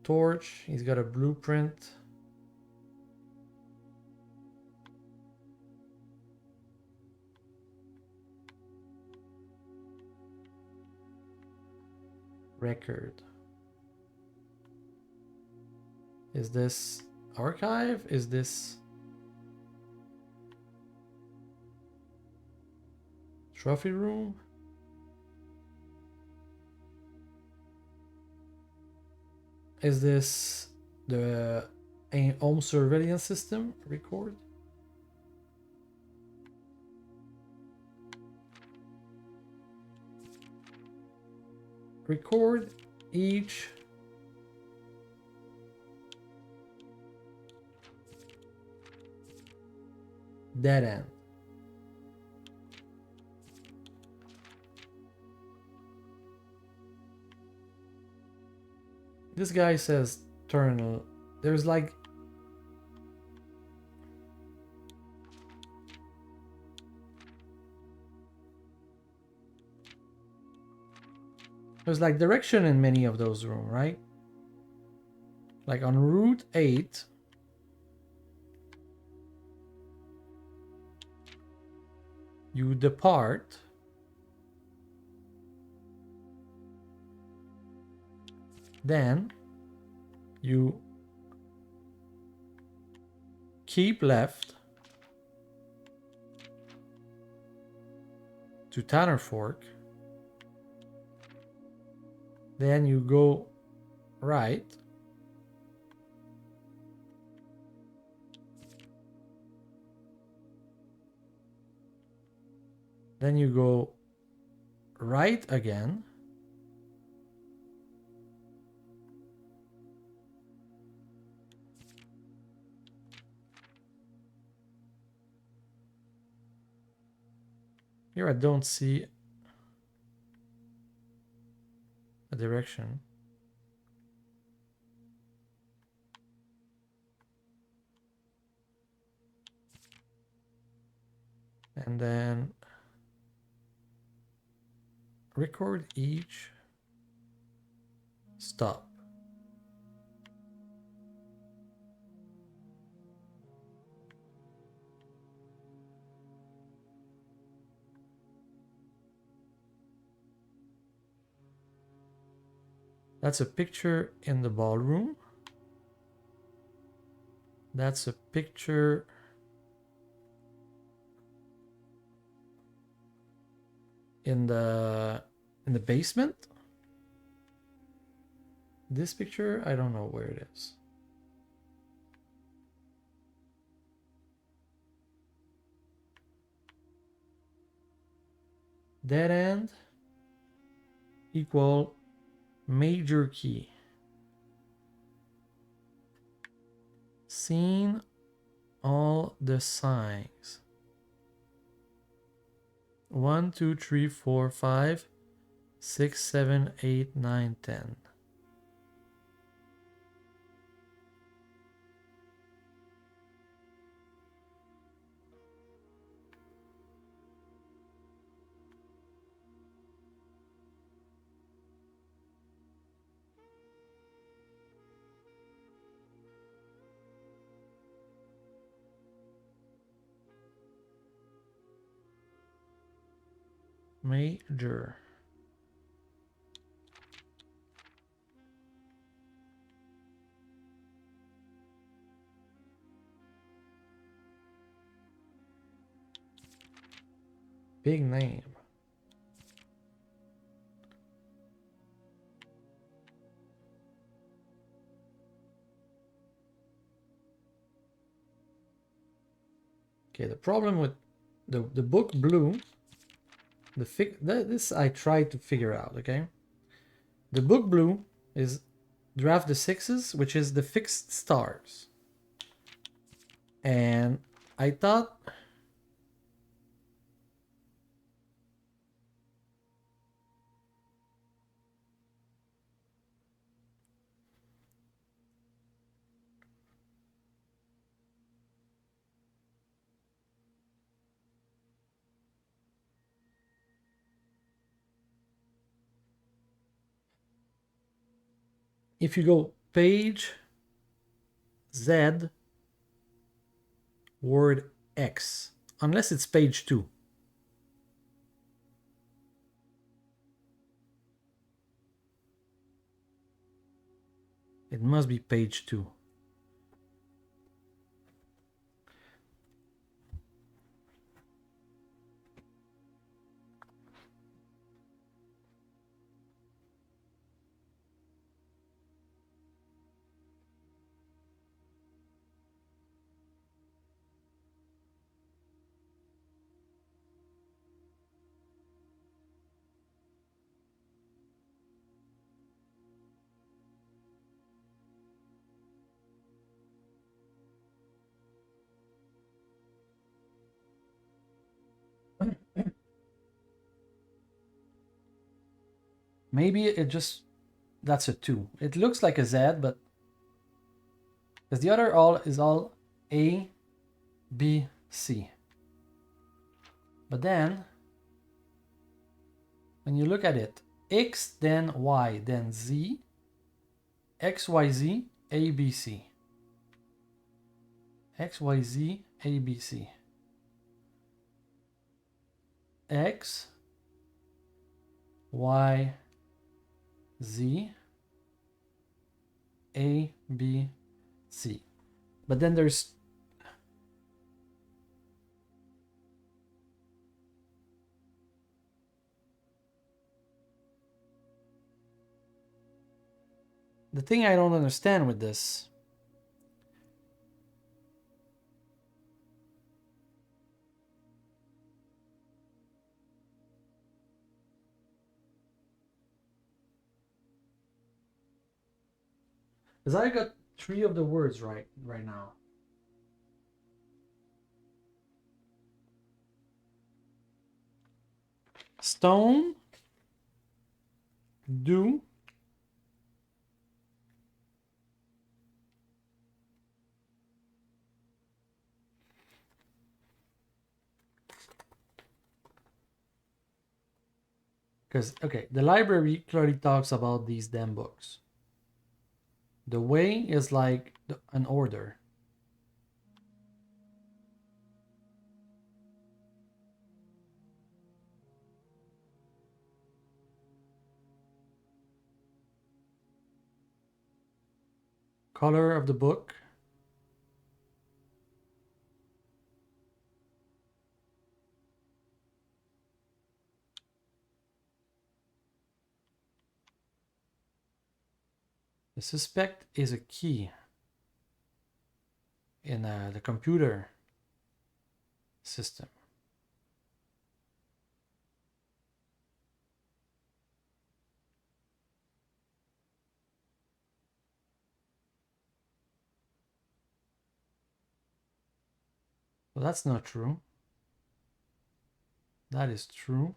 torch, he's got a blueprint. Record. Is this archive? Is this trophy room? Is this the home surveillance system? Record. Record each dead end. This guy says terminal. There's like There's like direction in many of those rooms, right? Like on Route 8, you depart, then you keep left to Tanner Fork, then you go right, then you go right again, here I don't see a direction. And then record each stop. That's a picture in the ballroom. That's a picture in the basement. This picture, I don't know where it is. Dead end equal major key. Seen all the signs. 1, 2, 3, 4, 5, 6, 7, 8, 9, 10. Major. Big name. Okay, the problem with the book blue, this I tried to figure out, okay? The book blue is draft the sixes, which is the fixed stars. And I thought if you go page Z word X, unless it's page 2. It must be page 2. Maybe it just, that's a 2. It looks like a Z, but because the other all is all A, B, C. But then, when you look at it, X, then Y, then Z, X, Y, Z, A, B, C. X, Y, Z, A, B, C. X, Y, Z, A, B, C. But then there's the thing I don't understand with this. Because I got 3 of the words right now. Stone, do, because okay, the library clearly talks about these damn books. The way is like an order. Color of the book. The suspect is a key in the computer system. Well, that's not true. That is true.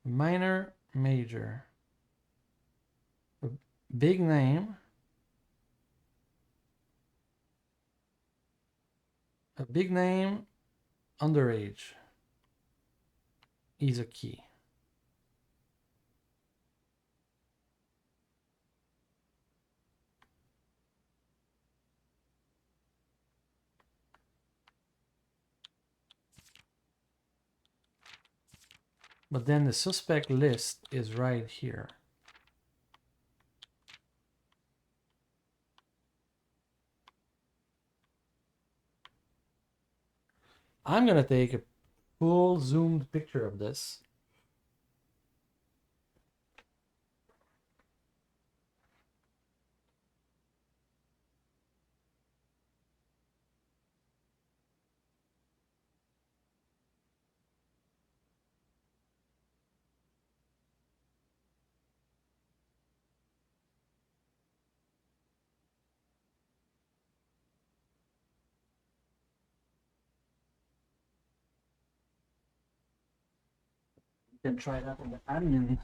Minor, major. A big name. A big name, underage. Is a key. But then the suspect list is right here. I'm gonna take a full zoomed picture of this. You can try that in the admin. You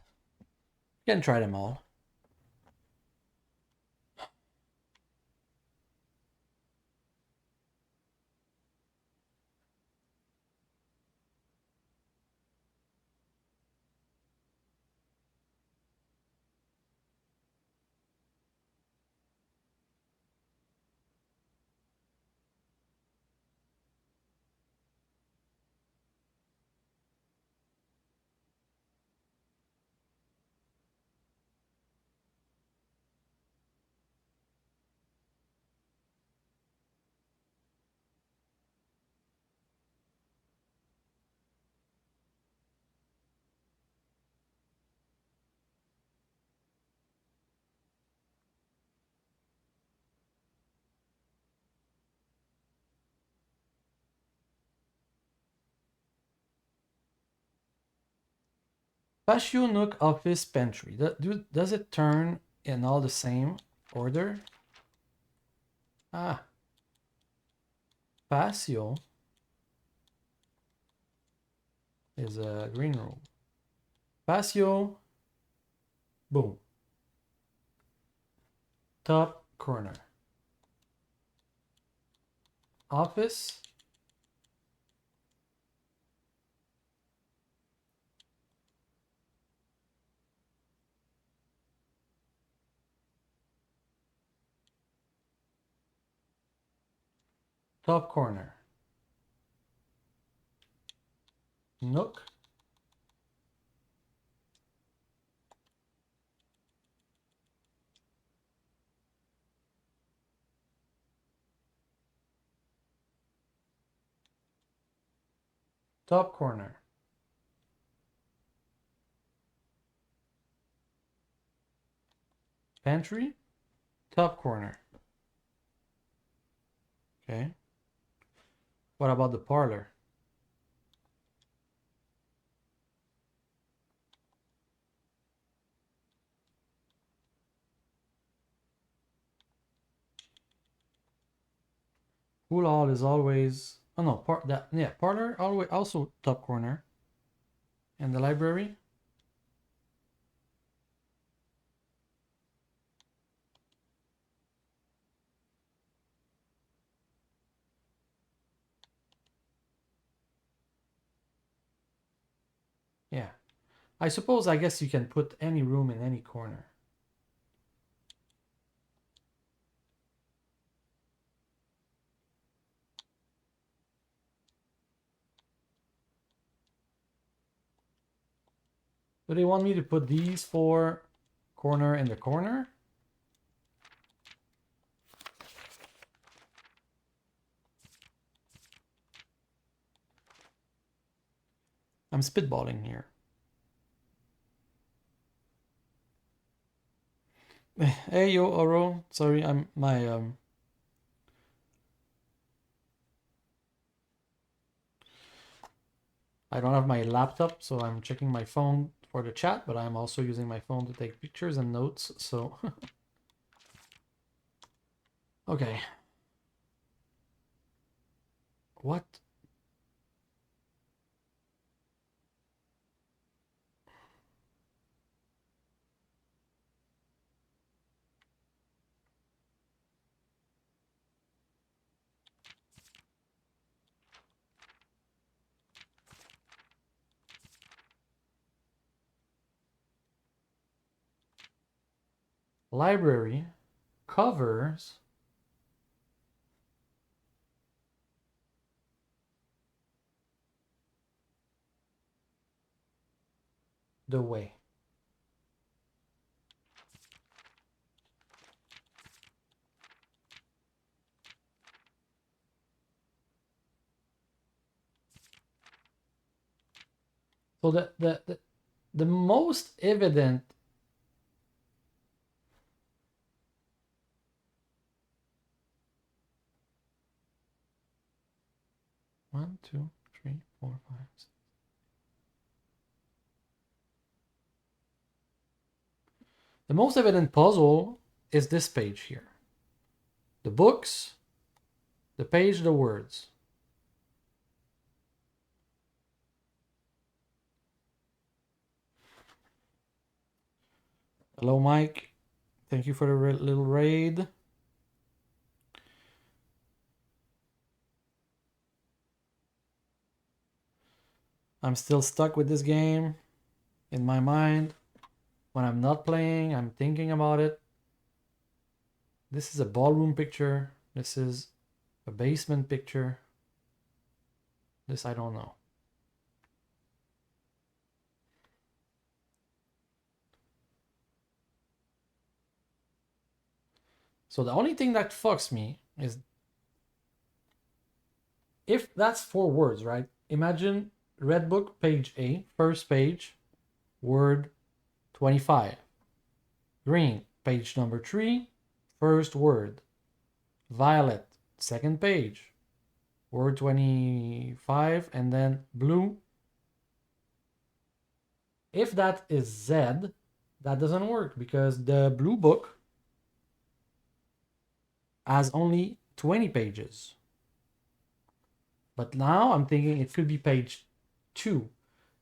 can try them all. Patio, nook, office, pantry. Does it turn in all the same order? Ah. Patio is a green room. Patio, boom. Top corner. Office. Top corner. Nook. Top corner. Pantry. Top corner. Okay. What about the parlor? Pool hall is always. Oh no, parlor always also top corner. And the library. Yeah. I guess you can put any room in any corner. Do they want me to put these four corner in the corner? I'm spitballing here. Hey yo, Oro. Sorry, I'm my I don't have my laptop, so I'm checking my phone for the chat, but I'm also using my phone to take pictures and notes, so okay. What? Library covers the way. So the most evident one, two, three, four, five, six. The most evident puzzle is this page here. The books, the page, the words. Hello, Mike. Thank you for the little raid. I'm still stuck with this game in my mind. When I'm not playing, I'm thinking about it. This is a ballroom picture. This is a basement picture. This I don't know. So the only thing that fucks me is if that's 4 words, right? Imagine Red Book, page A, first page, word 25. Green, page number 3, first word. Violet, second page, word 25, and then blue. If that is Z, that doesn't work because the blue book has only 20 pages. But now I'm thinking it could be page 2.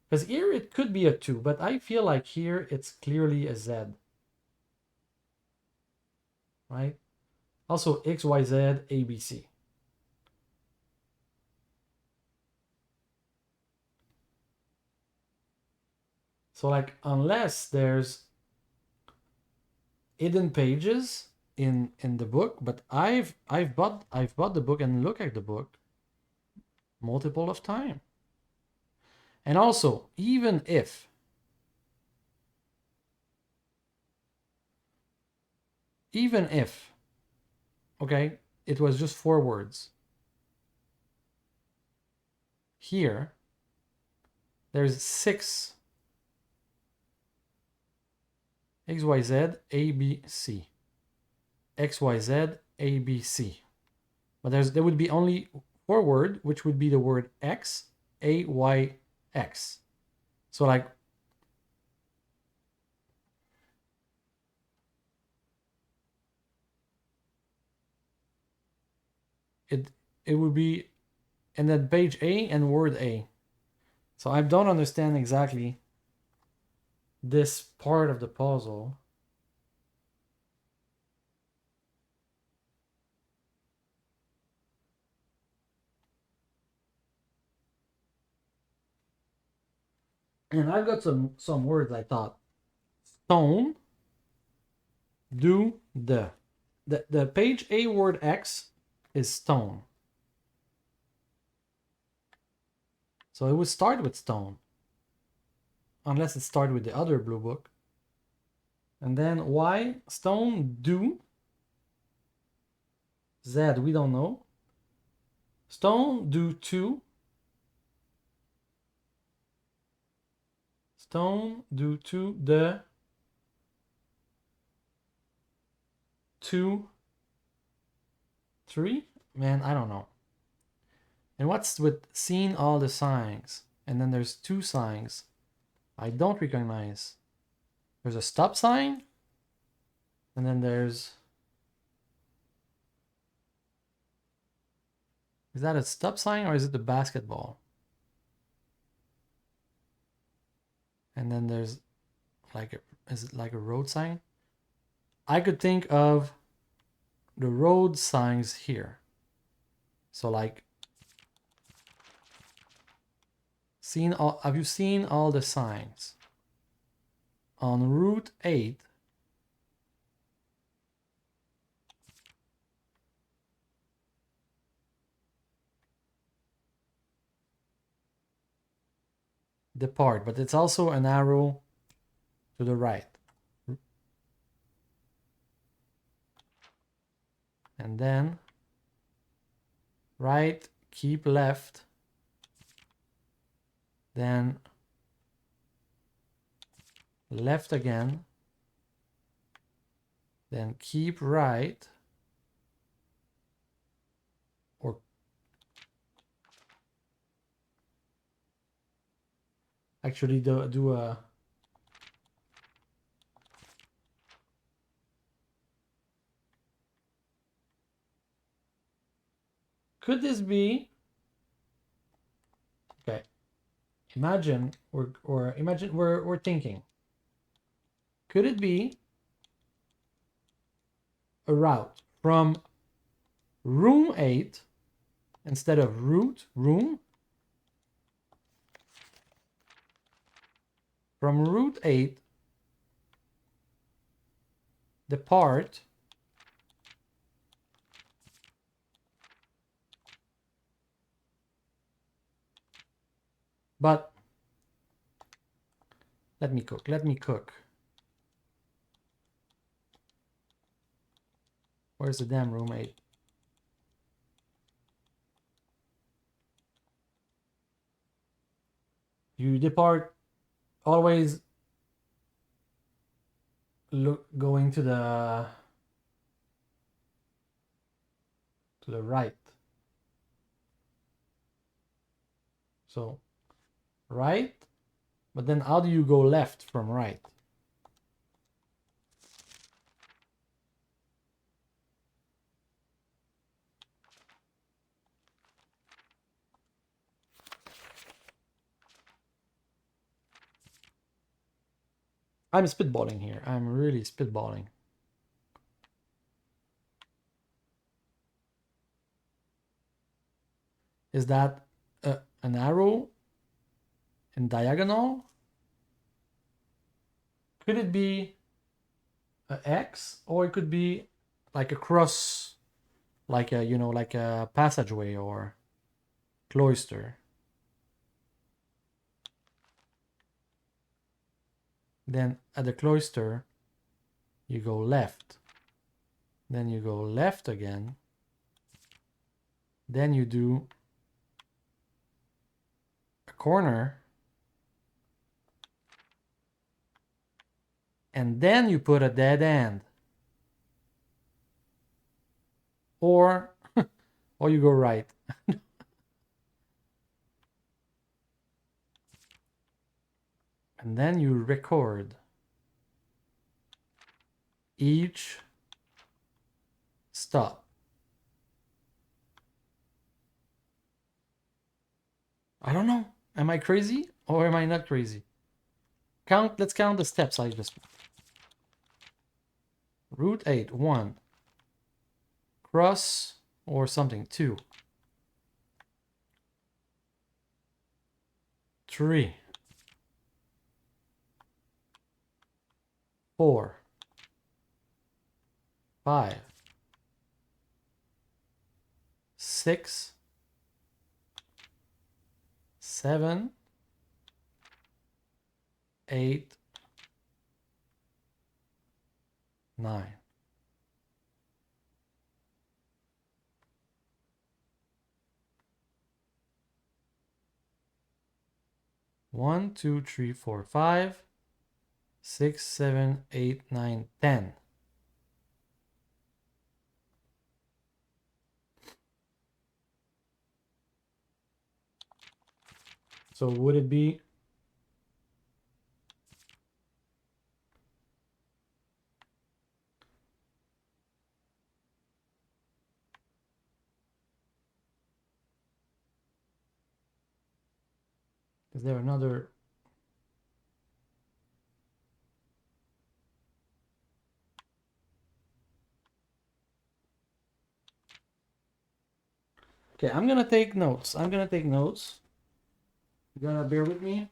Because here it could be a 2, but I feel like here it's clearly a Z. Right? Also X, Y, Z, A, B, C. So like unless there's hidden pages, in the book, but I've bought the book and look at the book multiple of time. And also, even if okay, it was just 4 words. Here there's 6 XYZ ABC. XYZ ABC. But there would be only 4 words, which would be the word X, A, Y, X. So like it would be, and then page A and word A. So I don't understand exactly this part of the puzzle. And I've got some words I thought. Stone, do, the page A word X is stone. So it would start with stone. Unless it started with the other blue book. And then Y, stone, do. Z, we don't know. Stone, do, two. Stone, do, two, the. 2, 3. Man, I don't know. And what's with seeing all the signs? And then there's 2 signs I don't recognize. There's a stop sign. And then there's... Is that a stop sign or is it the basketball? And then there's like is it like a road sign? I could think of the road signs here. So like have you seen all the signs? On Route 8, depart, but it's also an arrow to the right. And then right, keep left, then left again, then keep right, or actually do a could this be okay? Imagine we're thinking. Could it be a route from room 8 instead of room from route 8 depart but let me cook. Where's the damn room 8? You depart always going to the right. So right, but then how do you go left from right? I'm spitballing here. I'm really spitballing. Is that an arrow in diagonal? Could it be an X or it could be like a cross, like a, you know, like a passageway or cloister. Then at the cloister, you go left. Then you go left again. Then you do a corner. And then you put a dead end. Or, or you go right. And then you record each stop. I don't know. Am I crazy or am I not crazy? Let's count the steps I just. Route 8, 1. Cross or something, 2. 3. 4. 5. 6. 7. 8. 9. One, two, three, four, 5, 6, 7, 8, 9, 10. So would it be is there another Okay, I'm gonna take notes. I'm gonna take notes. You gotta bear with me.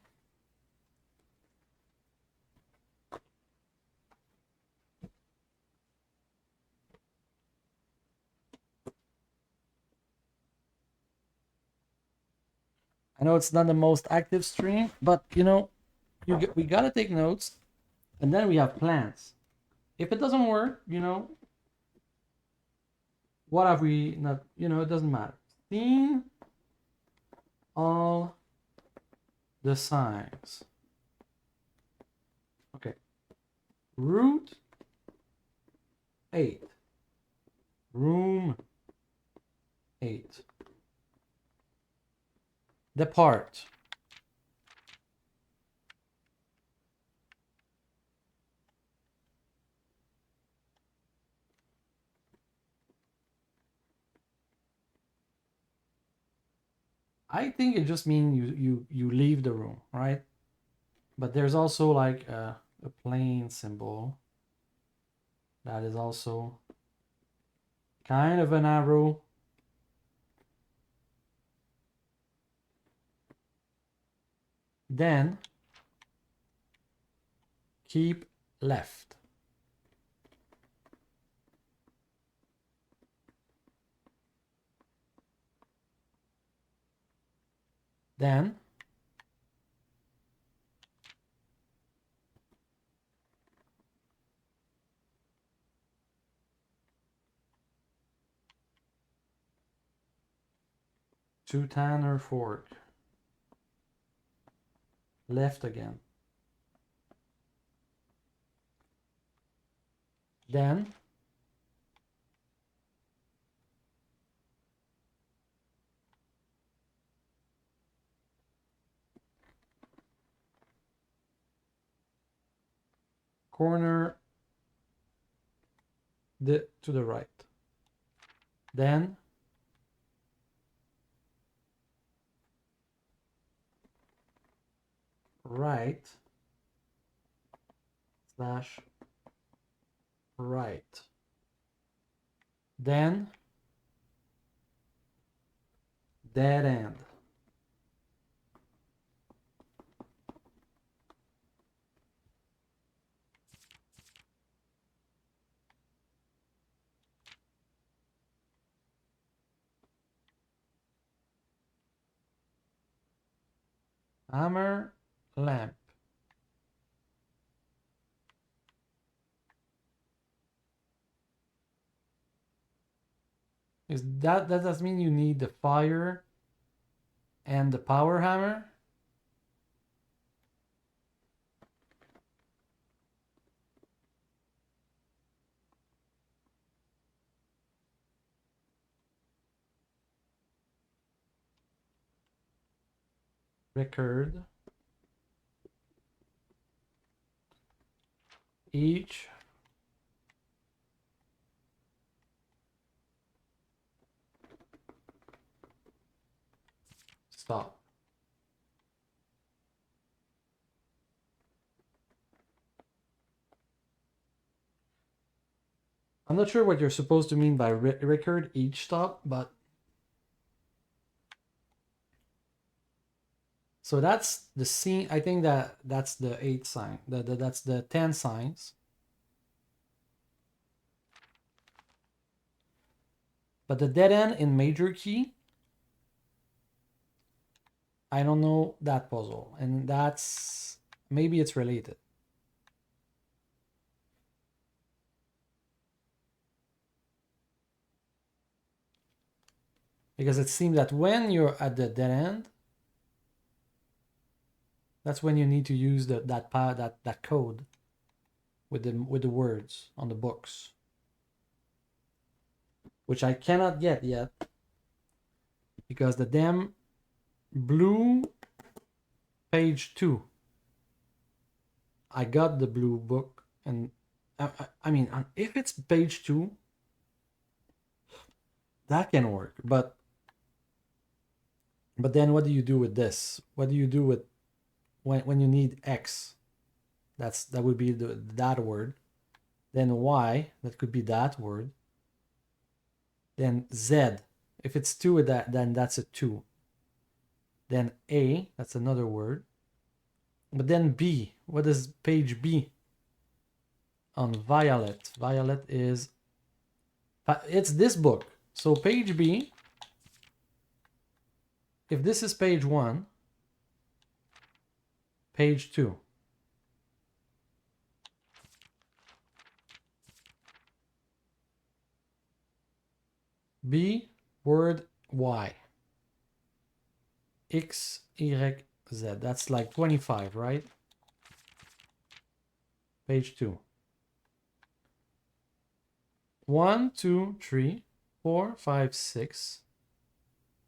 I know it's not the most active stream, but you know, we gotta take notes, and then we have plans. If it doesn't work, you know, what have we not? You know, it doesn't matter. Seen all the signs. Okay. Route 8. Room 8. Depart. I think it just means you leave the room, right? But there's also like a plane symbol that is also kind of an arrow. Then keep left. Then to Tanner Fork. Left again. Then corner to the right. Then right slash right. Then dead end. Hammer, lamp. Is that does mean you need the fire and the power hammer? Record. Each. Stop. I'm not sure what you're supposed to mean by record each stop, but so that's the scene. I think that's the 8 sign. That's the 10 signs. But the dead end in major key, I don't know that puzzle, and that's maybe it's related. Because it seems that when you're at the dead end, that's when you need to use that code with the words on the books, which I cannot get yet because the damn blue page 2. I got the blue book, and I mean, if it's page 2, that can work, but then what do you do with this? What do you do with when you need X? That would be that word. Then Y, that could be that word. Then Z, if it's 2 with that, then that's a 2. Then A, that's another word. But then B, what is page B? On violet. Violet is, it's this book. So page B, if this is page 1, page 2. B, word Y. X, Y, Z. That's like 25, right? Page 2. 1, 2, 3, 4, 5, 6,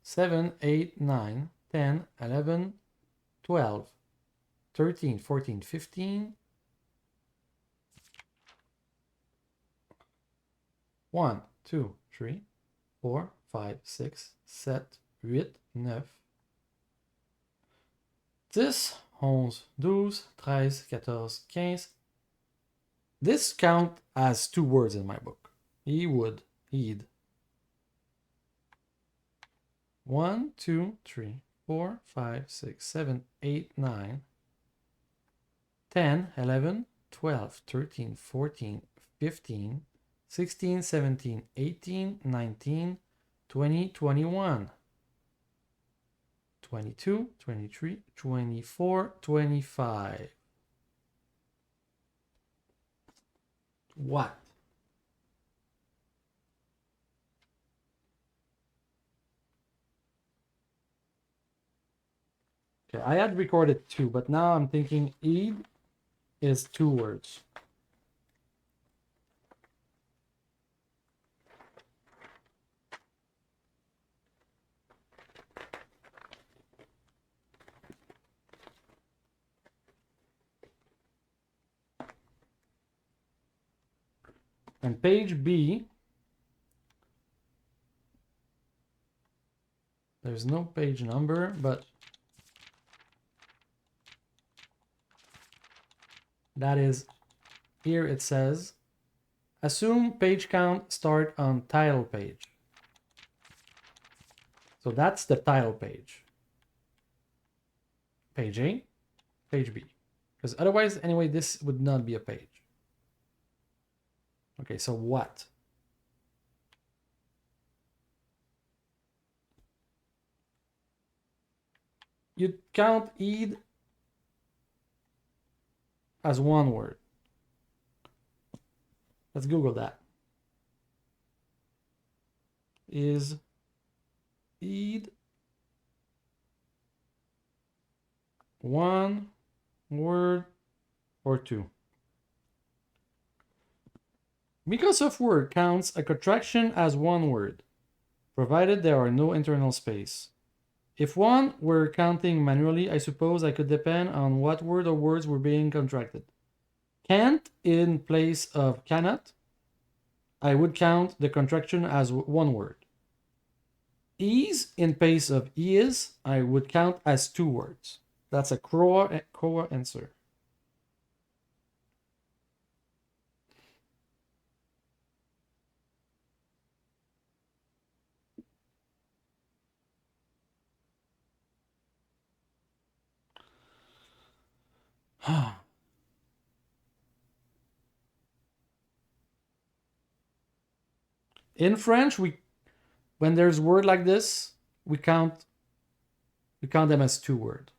7, 8, 9, 10, 11, 12, 13, 14, 15. 1, 2, 3, 4, 5, 6, 7, 8, 9, 10, 11, 12, 13, 14, 15. This count as 2 words in my book. He would, he'd. 1, 2, 3, 4, 5, 6, 7, 8, 9, 10, 11, 12, 13, 14, 15, 16, 17, 18, 19, 20, 21, 22, 23, 24, 25. What? Okay, I had recorded 2, but now I'm thinking E is 2 words. And page B, there's no page number, but that is, here it says, assume page count start on title page. So that's the title page. Page A, page B. Because otherwise, anyway, this would not be a page. Okay, so what? you'd count "ed" as one word. Let's Google that. Is "ed" one word or two? Microsoft Word counts a contraction as one word, provided there are no internal space. If one were counting manually, I suppose I could depend on what word or words were being contracted. Can't in place of cannot, I would count the contraction as one word. Is in place of is, I would count as two words. That's a core answer. In French, when there's word like this, we count them as two words.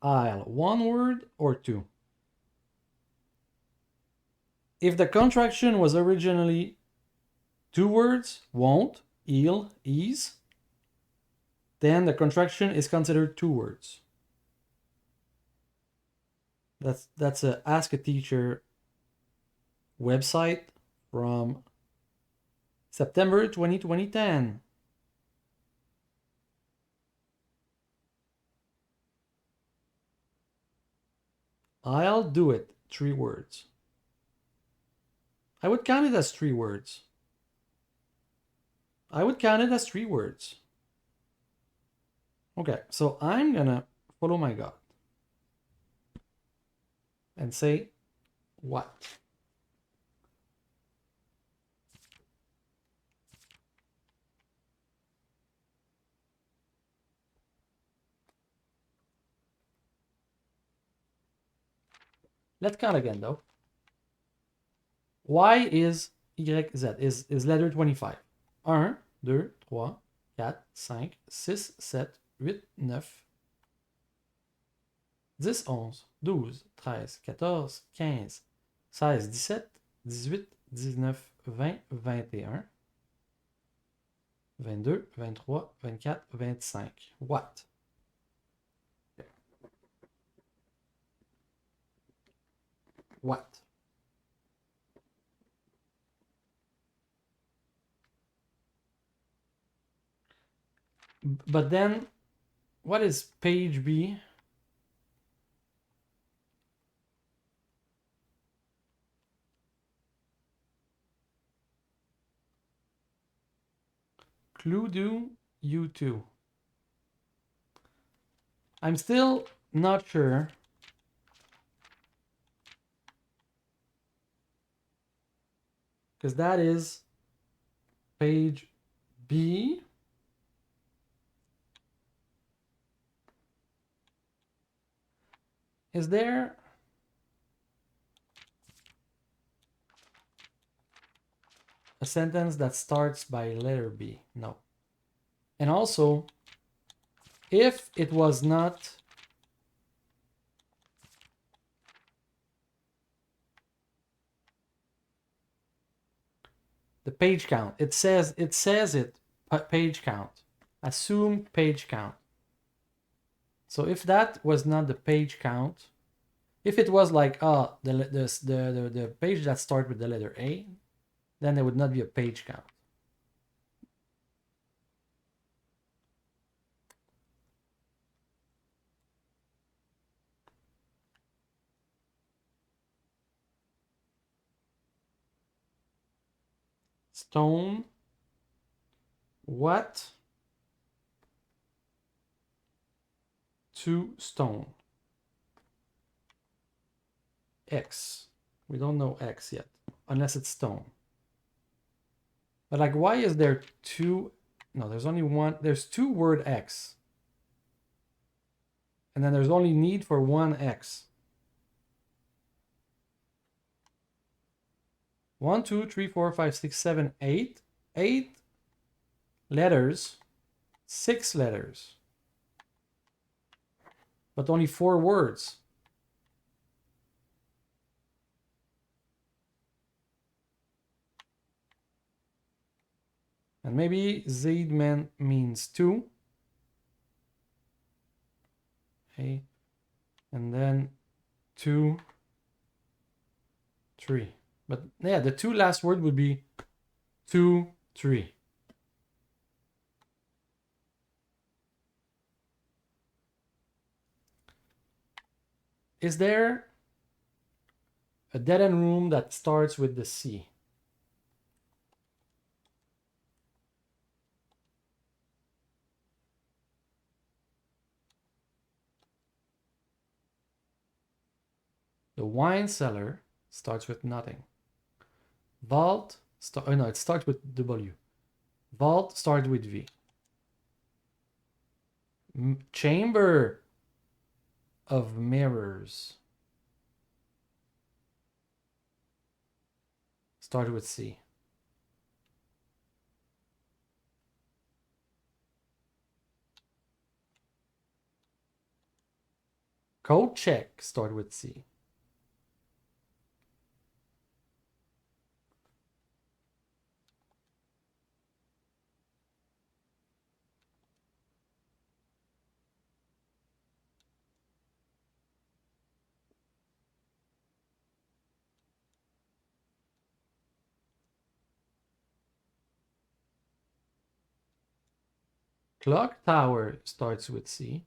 I'll one word or two. If the contraction was originally two words, won't, il, is, then the contraction is considered two words. That's a Ask a Teacher website from September 2010. I'll do it, 3 words. I would count it as 3 words. I would count it as 3 words. Okay, so I'm gonna follow my gut and say what? Let's count again though. Y is YZ, is letter 25. 1, 2, 3, 4, 5, 6, 7, 8, 9, 10, 11, 12, 13, 14, 15, 16, 17, 18, 19, 20, 21, 22, 23, 24, 25. What? What? But then, what is page B? Clue do you too. I'm still not sure. Because that is page B. Is there a sentence that starts by letter B? No. And also, if it was not the page count, it says page count. Assume page count. So if that was not the page count, if it was like the page that starts with the letter A, then there would not be a page count. Stone. What? To stone. X. We don't know X yet, unless it's stone. But like, why is there two? No, there's only one. There's two word X. And then there's only need for one X. 1, 2, 3, 4, 5, 6, 7, 8. 8 letters, 6 letters, but only 4 words. And maybe Zeidman means 2. Okay. And then 2, 3. But yeah, the 2 last word would be 2, 3. Is there a dead end room that starts with the C? The wine cellar starts with nothing. Vault, oh no, it starts with W. Vault starts with V. Chamber of mirrors started with C. Code check started with C. Clock tower starts with C.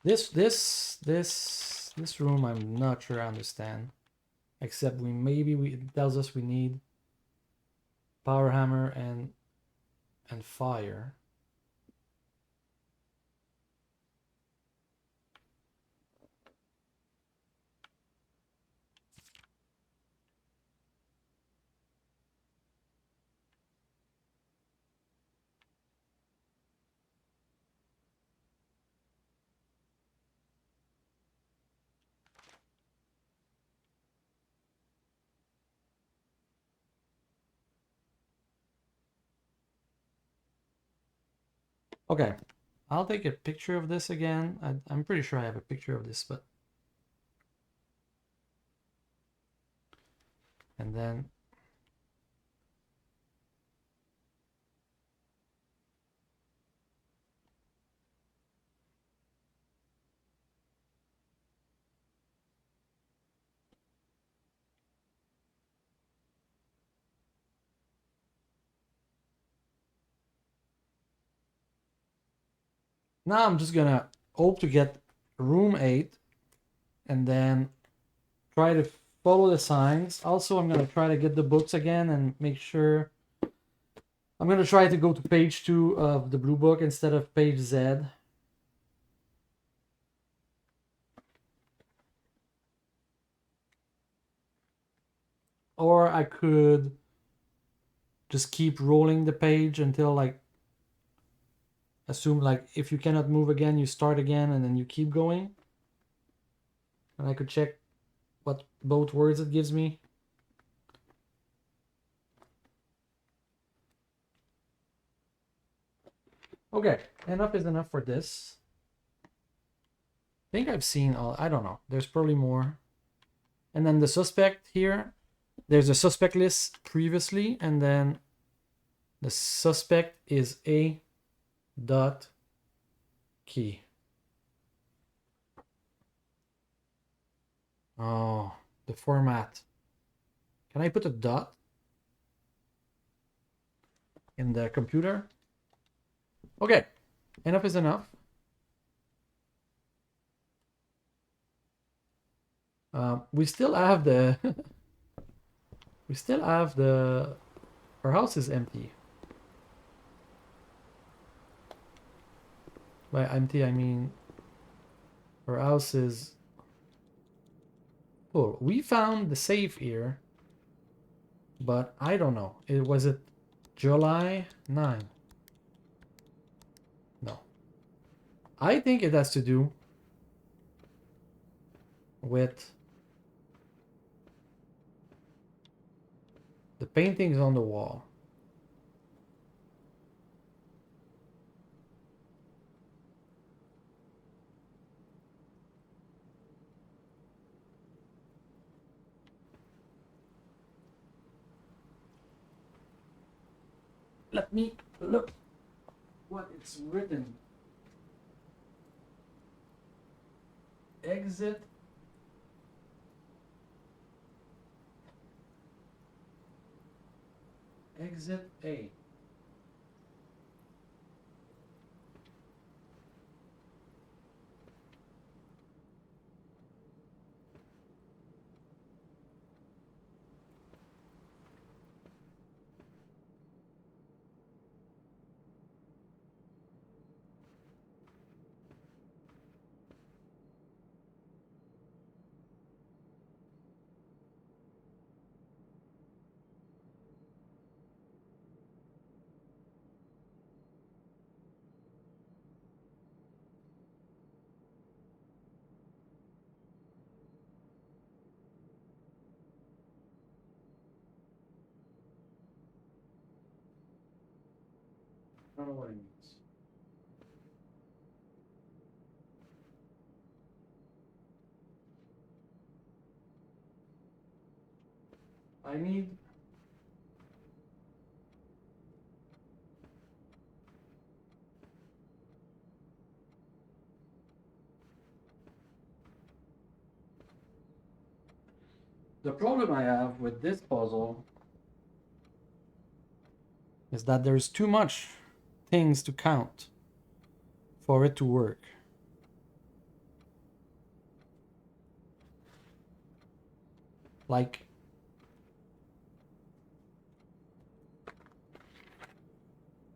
This room I'm not sure I understand. Except it tells us we need power hammer and fire. Okay, I'll take a picture of this again. I'm pretty sure I have a picture of this, but and then now I'm just gonna hope to get room 8 and then try to follow the signs. Also, I'm gonna try to get the books again and make sure. I'm gonna try to go to page 2 of the blue book instead of page Z. Or I could just keep rolling the page until like assume like if you cannot move again, you start again and then you keep going. And I could check what both words it gives me. Okay, enough is enough for this. I think I've seen all, I don't know. There's probably more. And then the suspect here, there's a suspect list previously, and then the suspect is a dot key. Oh, the format. Can I put a dot in the computer? Okay, enough is enough. We still have the we still have the our house is empty. By empty I mean our house is full. We found the safe here, but I don't know. It July 9? No. I think it has to do with the paintings on the wall. Let me look what it's written. Exit A. I don't know what it means. I need the problem I have with this puzzle is that there's too much things to count for it to work. Like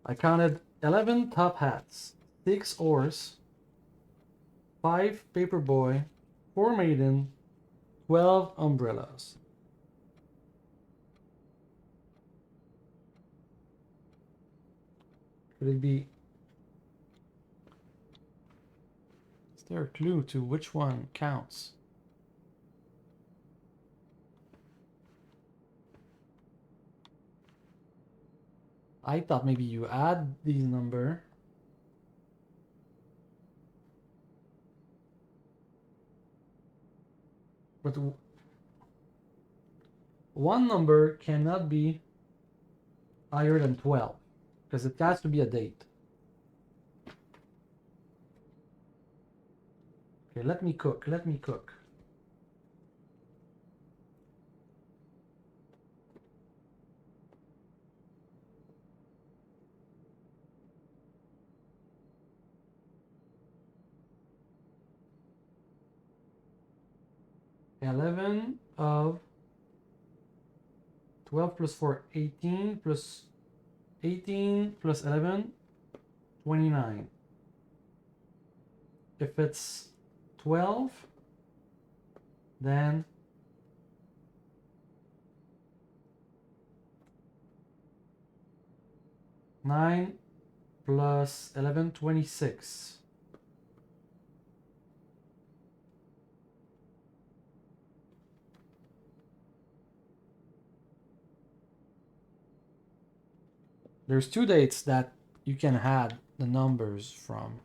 I counted 11 top hats, 6 oars, 5 paperboy, 4 maiden, 12 umbrellas. Could it be? Is there a clue to which one counts? I thought maybe you add these number. But one number cannot be higher than 12 because it has to be a date. Okay, let me cook. 11 of 12 plus 4, 18 plus 18 plus 11, 29. If it's 12, then nine plus 11, 26. There's two dates that you can add the numbers from.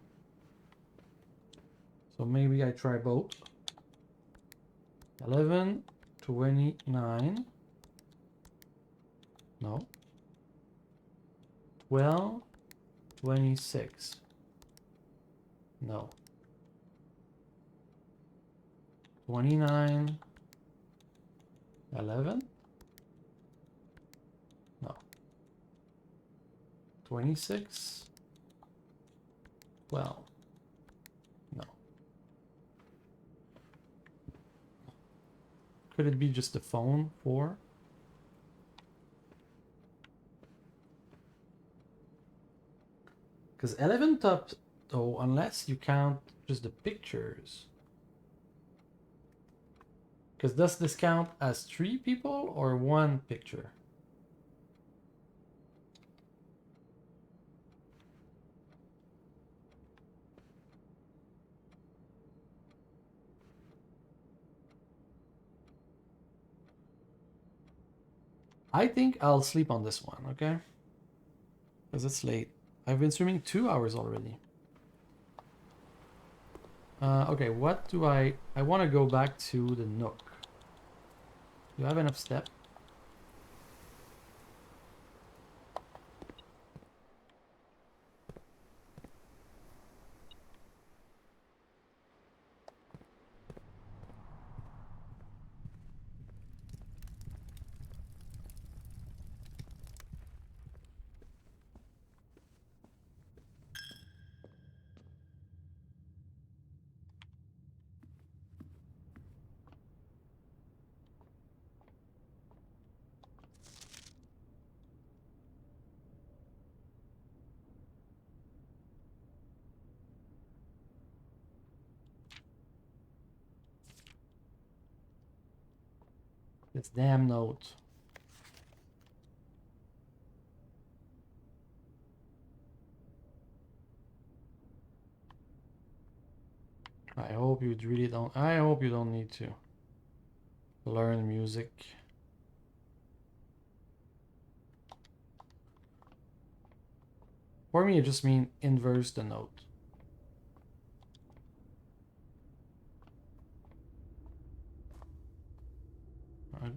So maybe I try both. 11, 29. No. 12, 26. No. 29, 11. No. 26, 12. No. Could it be just the phone 4? Because 11 top, though, unless you count just the pictures. Because does this count as 3 people or 1 picture? I think I'll sleep on this one, okay? Because it's late. I've been streaming 2 hours already. Okay, what do I want to go back to the Nook. Do I have enough step? This damn note. I hope you really don't. I hope you don't need to learn music. For me, it just means inverse the note.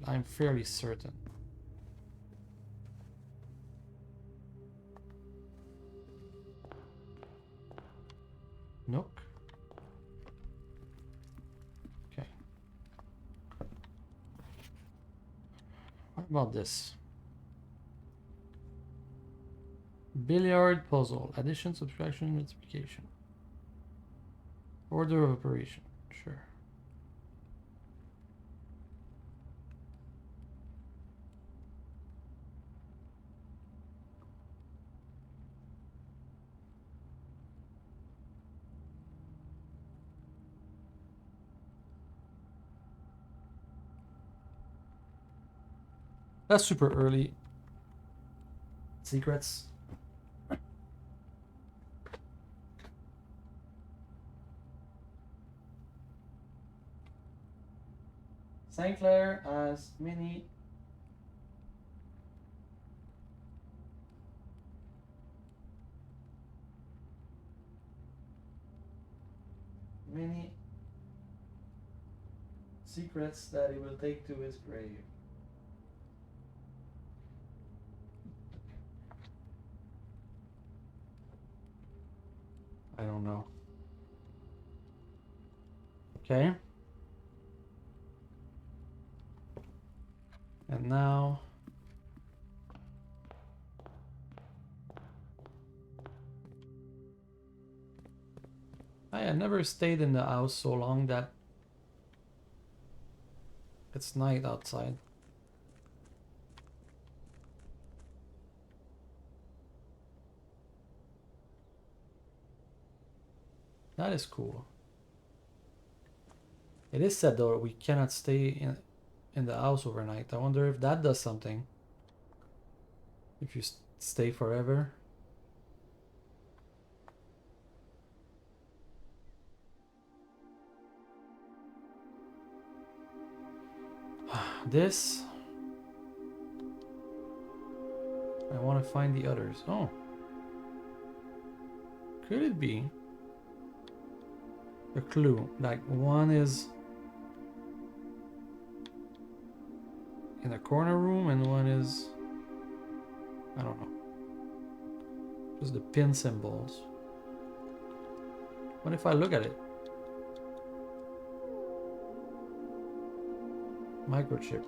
I'm fairly certain. Nook. Okay. What about this? Billiard puzzle. Addition, subtraction, multiplication. Order of operation. Sure. That's super early. Secrets. St. Clair has many secrets that he will take to his grave. I don't know. Okay. And now I had never stayed in the house so long that it's night outside. That is cool. It is said though we cannot stay in the house overnight. I wonder if that does something. If you stay forever. This. I want to find the others. Oh. Could it be a clue? Like one is in a corner room and one is, I don't know. Just the pin symbols. What if I look at it? Microchip.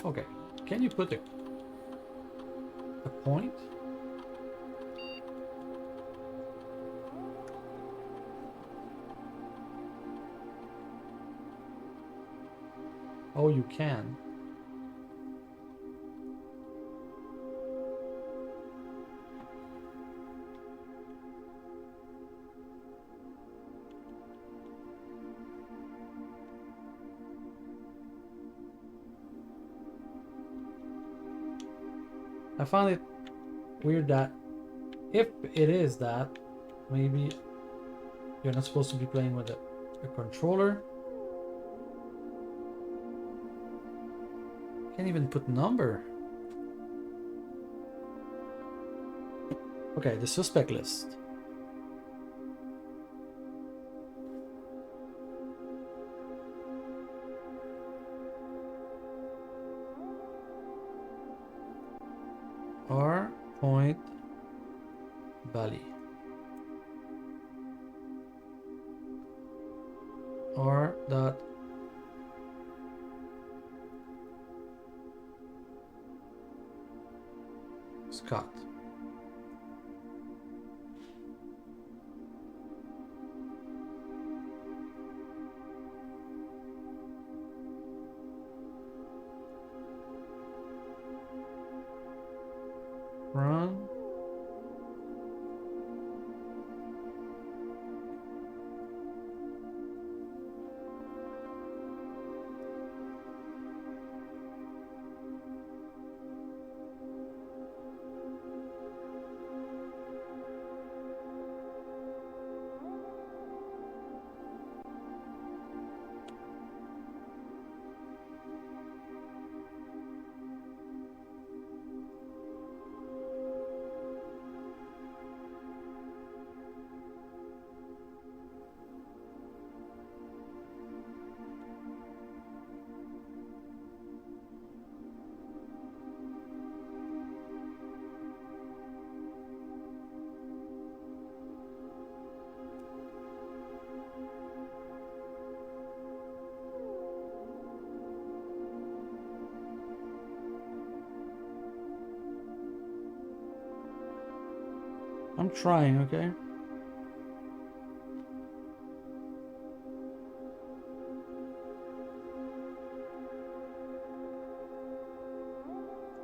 Okay, can you put a point? Oh, you can. I found it weird that if it is that, maybe you're not supposed to be playing with a controller. Can't even put number. Okay, the suspect list. R. Point Valley. R. Dot Scott. Run. I'm trying, okay?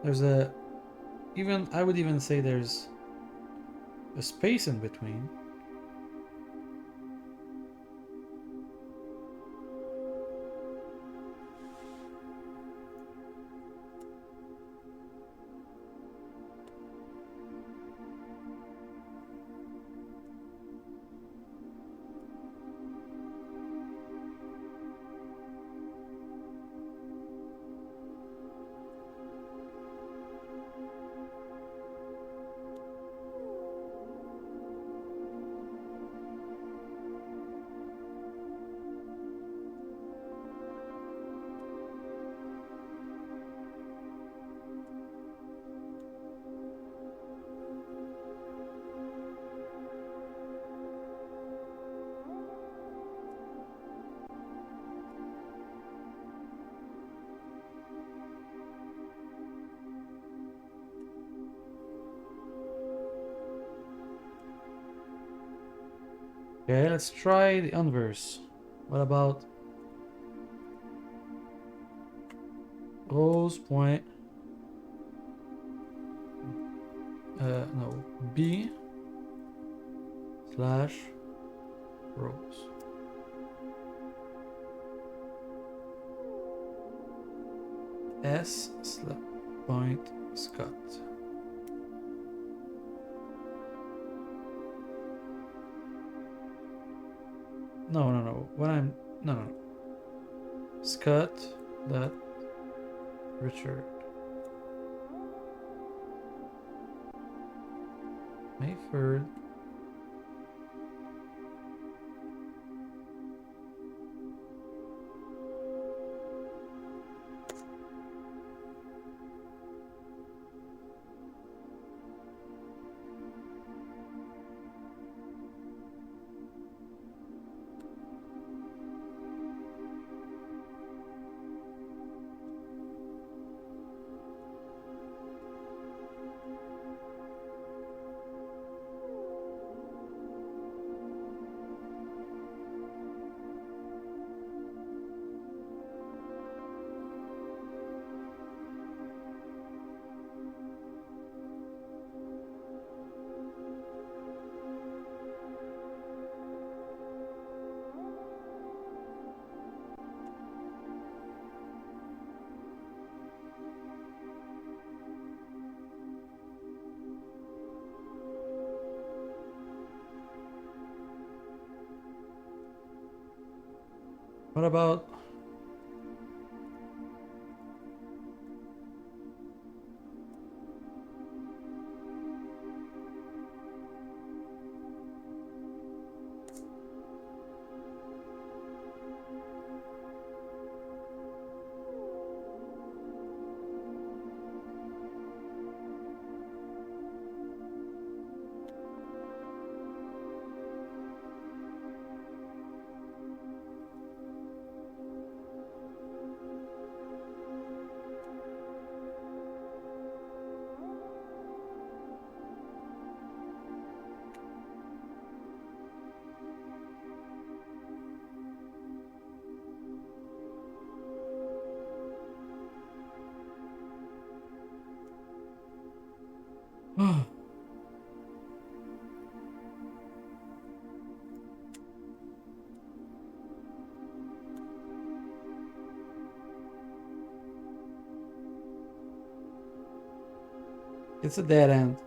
There's I would even say there's a space in between. Okay, let's try the inverse. What about Rose point no, B slash Rose. S point Scott. No. No. Scott dot Richard. Mayford. What about... It's a dead end.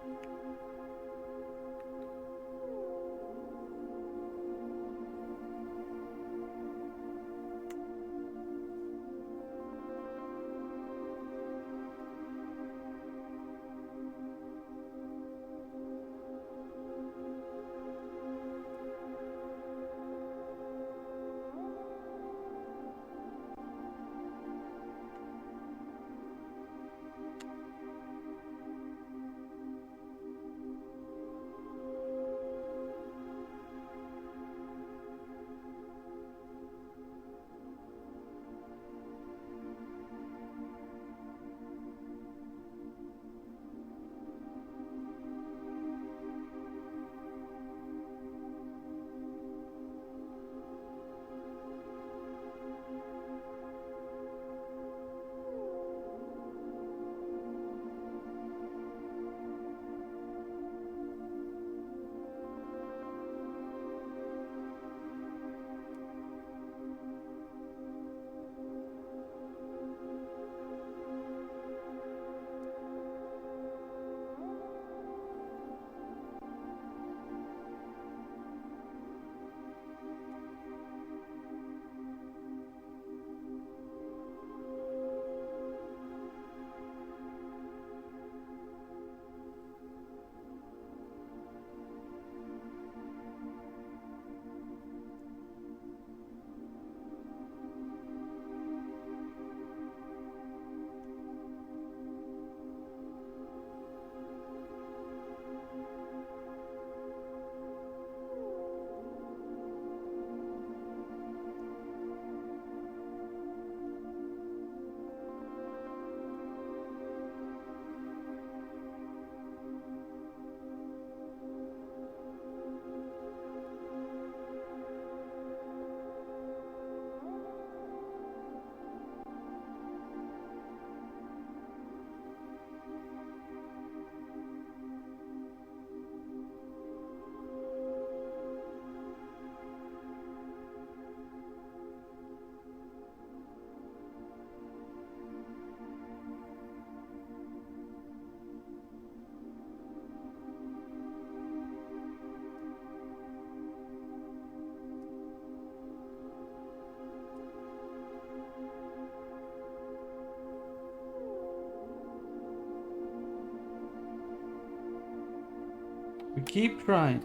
We keep trying.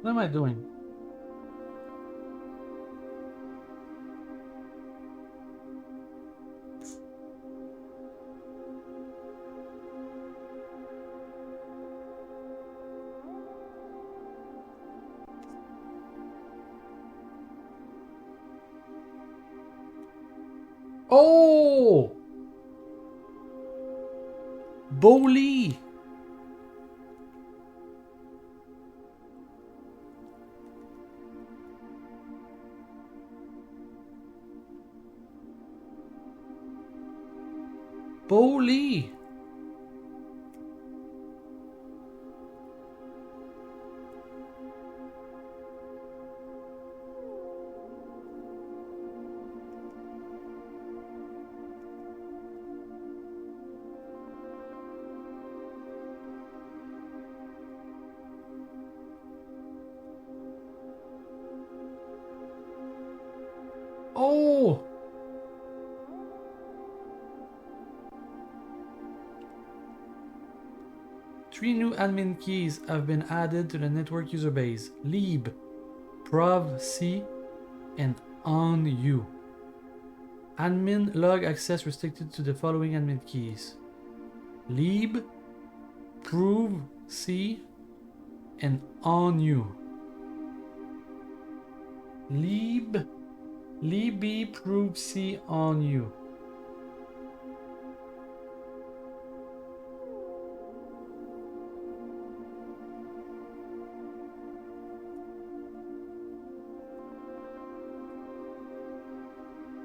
What am I doing? Oh! Bowley! Bowley! Oh! Three new admin keys have been added to the network user base. Lib, Prov C, and on you. Admin log access restricted to the following admin keys. Lib, prove C, and on you. Lib prove C on you.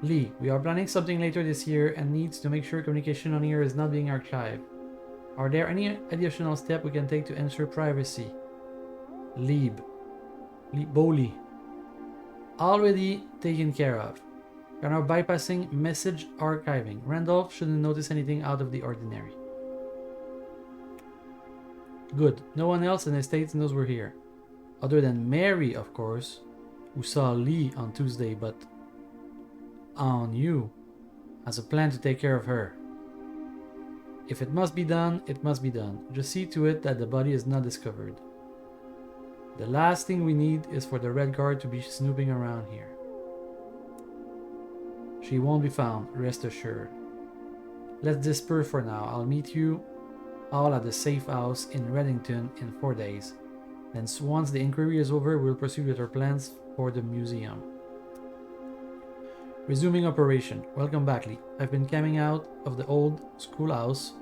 Lee, we are planning something later this year and needs to make sure communication on here is not being archived. Are there any additional steps we can take to ensure privacy? Bowley. Already taken care of. We are now bypassing message archiving. Randolph shouldn't notice anything out of the ordinary. Good. No one else in the States knows we're here. Other than Mary, of course, who saw Lee on Tuesday, but on you has a plan to take care of her. If it must be done, it must be done. Just see to it that the body is not discovered. The last thing we need is for the Red Guard to be snooping around here. She won't be found, rest assured. Let's disperse for now. I'll meet you all at the safe house in Reddington in 4 days. Then once the inquiry is over, we'll proceed with our plans for the museum. Resuming operation. Welcome back, Lee. I've been camping out of the old schoolhouse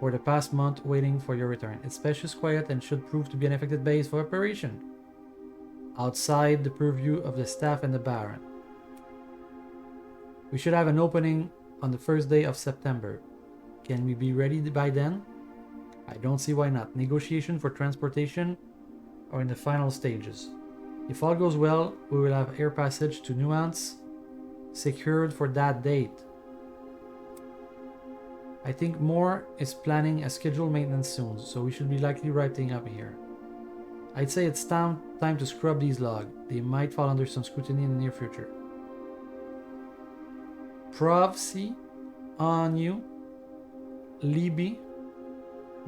for the past month waiting for your return. It's spacious, quiet, and should prove to be an effective base for operation. Outside the purview of the staff and the Baron. We should have an opening on the first day of September. Can we be ready by then? I don't see why not. Negotiation for transportation are in the final stages. If all goes well, we will have air passage to Nuance secured for that date. I think Moore is planning a scheduled maintenance soon, so we should be likely writing up here. I'd say it's time to scrub these logs. They might fall under some scrutiny in the near future. Prov C, on you, Libby,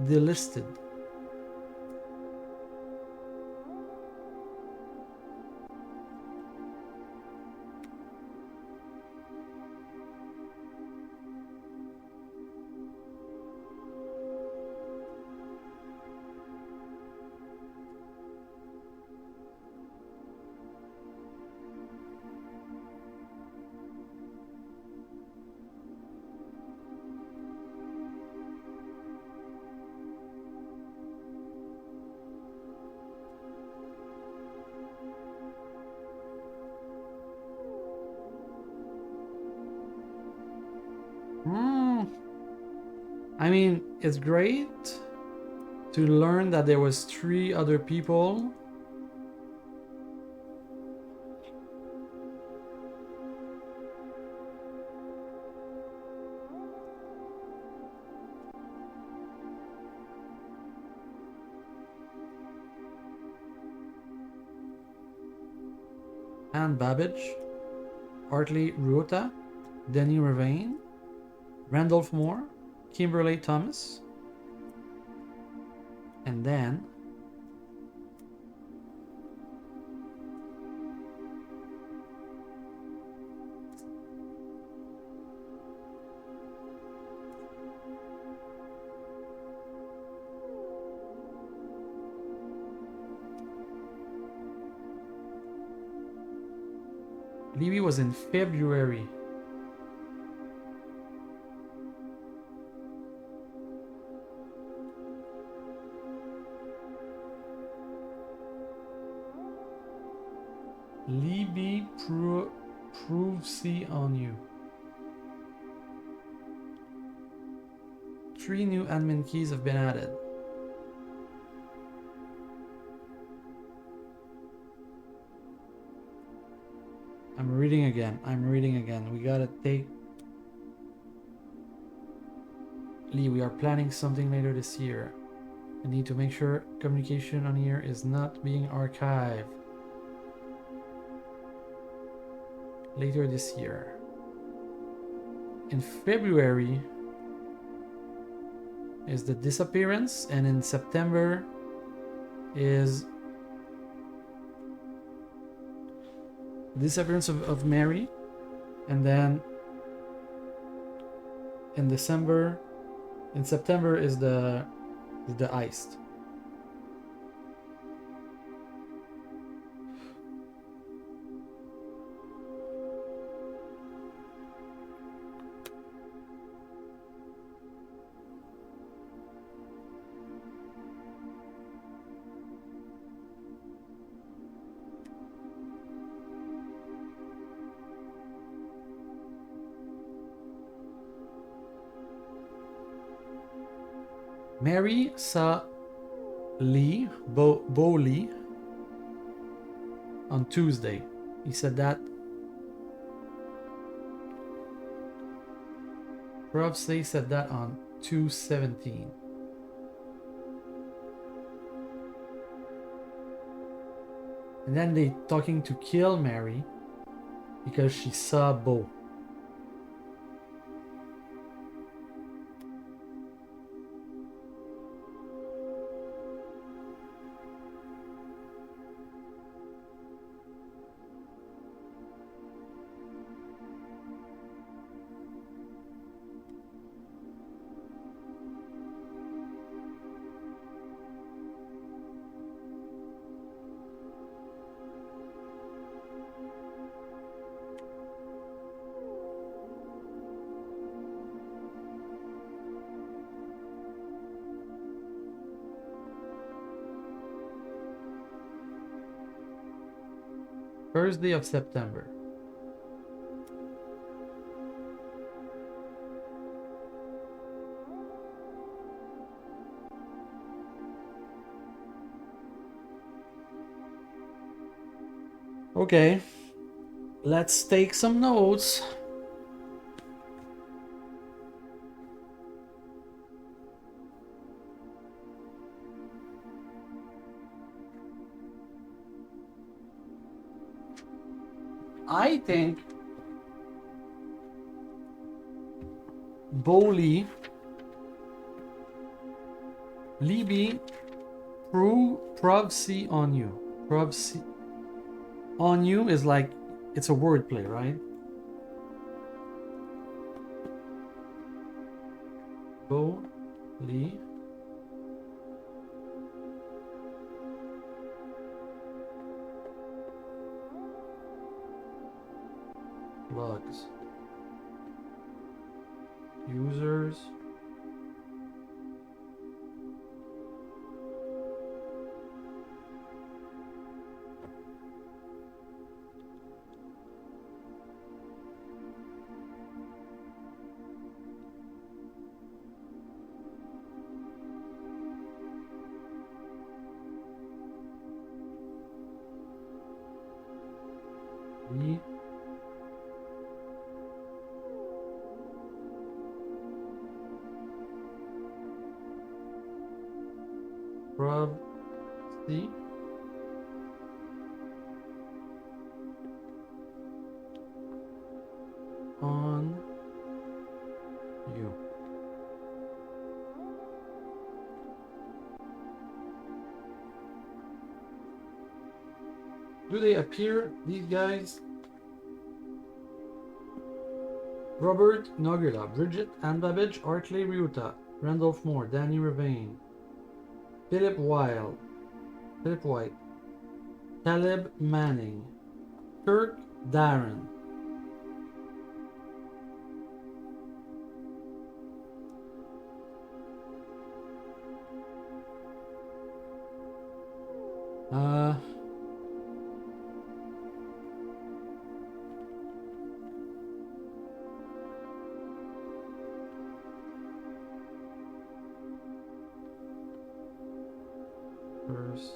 delisted. I mean, it's great to learn that there was 3 other people. Anne Babbage, Hartley Ruota, Denny Ravane, Randolph Moore, Kimberly Thomas, and then Libby was in February. Libby prove C on you. 3 new admin keys have been added. I'm reading again. We gotta take... Lee, we are planning something later this year. I need to make sure communication on here is not being archived. Later this year. In February is the disappearance, and in September is the disappearance of Mary, and then in September is the heist. Mary saw Lee, Bo Lee, on Tuesday. He said that. Prof said that on 2/17. And then they talking to kill Mary because she saw Bo. First day of September. Okay, let's take some notes. I think Bowley, Libby, Prov C on you. Prov C on you is like, it's a wordplay, right? Bowley. Logs. Users. E. Prob C. On you. Do they appear, these guys? Robert Nogula, Bridget Ann Babbage, Artley Ryuta, Randolph Moore, Danny Ravane, Philip White, Caleb Manning, Kirk Darren. Uh, First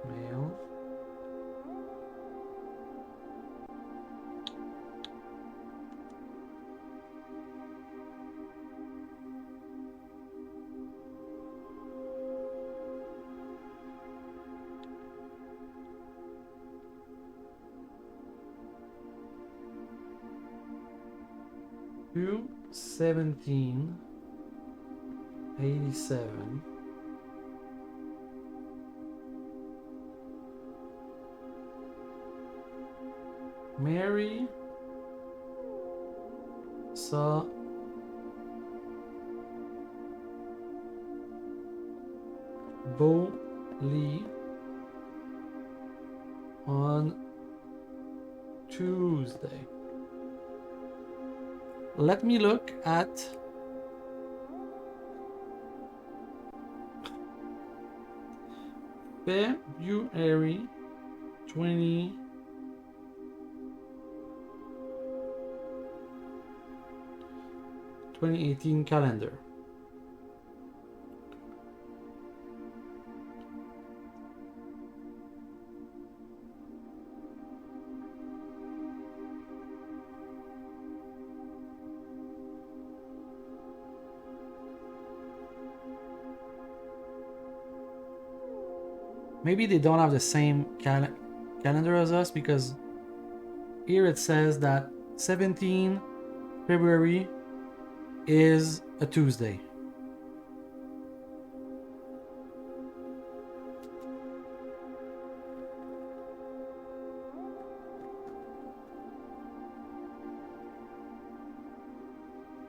male. Two 1787. Mary saw Bo Lee on Tuesday. Let me look at February 2018 calendar. Maybe they don't have the same calendar as us, because here it says that 17 February is a Tuesday.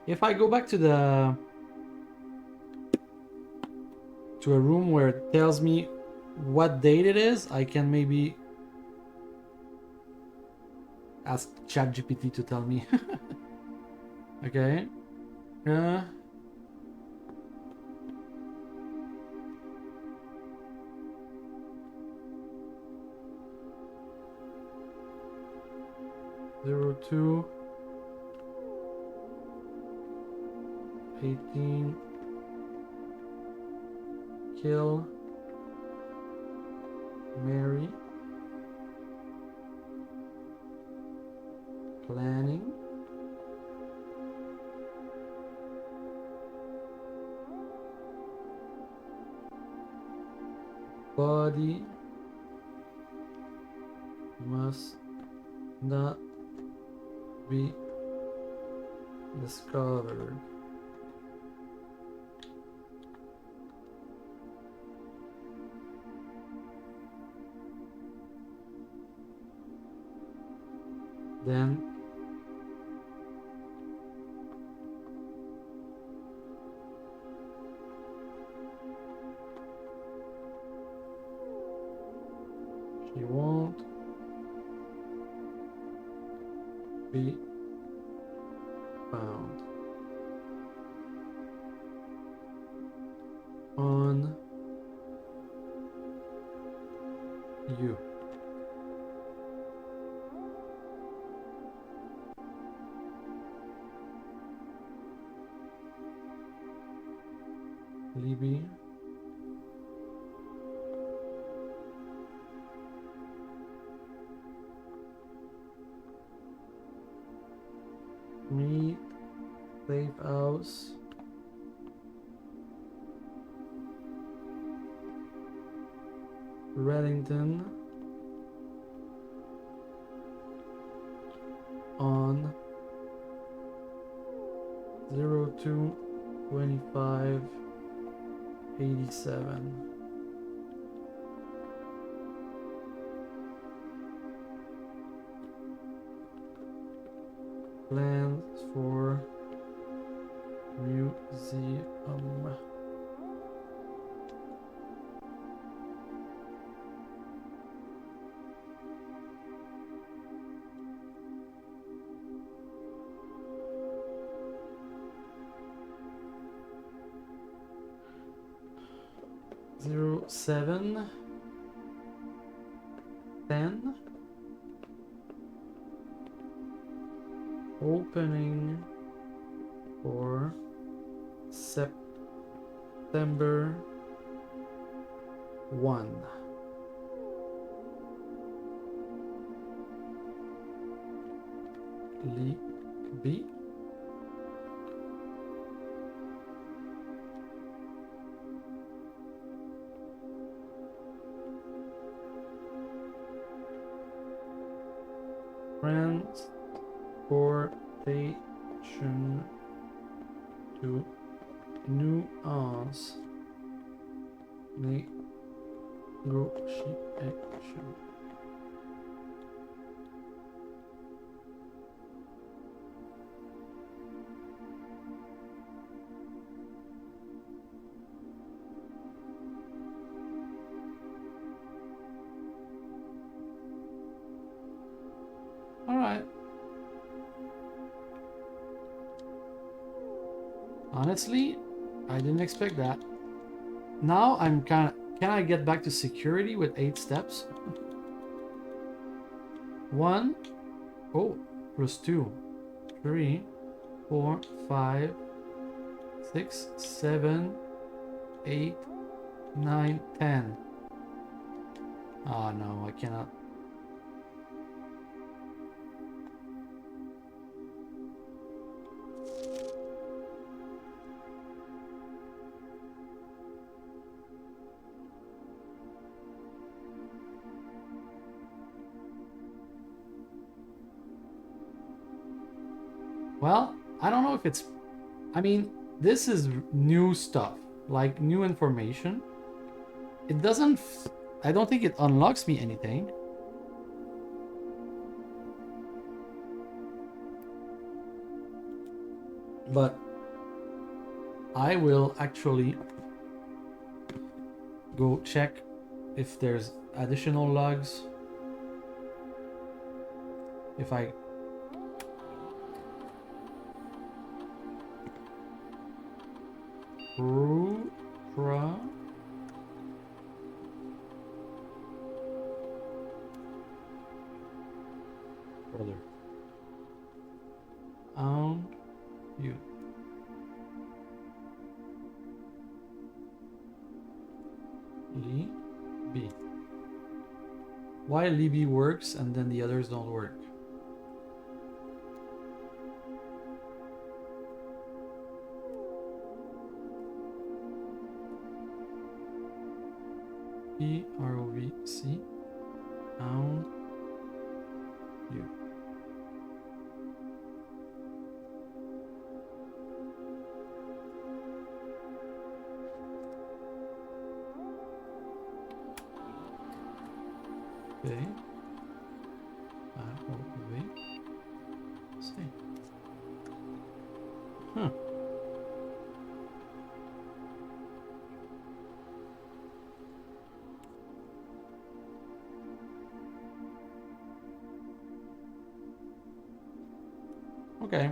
If I go back to a room where it tells me what date it is, I can maybe ask ChatGPT to tell me. Okay. 02 18 kill Mary planning body must not be discovered. Then she won't be found on you. Libby meet safe house Reddington on 02/25/87. Plans for museum. 07 10 opening for September 1. B. Transportation to nuance negotiation. All right. Honestly, I didn't expect that. Now I'm kind of... Can I get back to security with 8 steps? 1. Oh, plus 2. 3, 4, 5, 6, 7, 8, 9, 10. Oh no, I cannot. Well, I don't know if it's... I mean, this is new stuff, like new information. It doesn't... I don't think it unlocks me anything. But I will actually go check if there's additional logs. If I... Brother. You. B. Why Libby works and then the others don't work? PROVC down you. Okay. ROVC. Huh. Okay.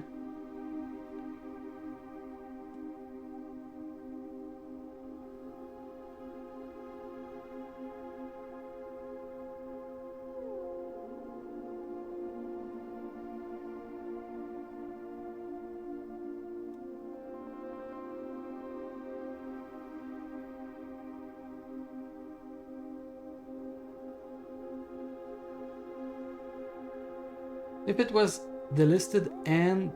If it was delisted and...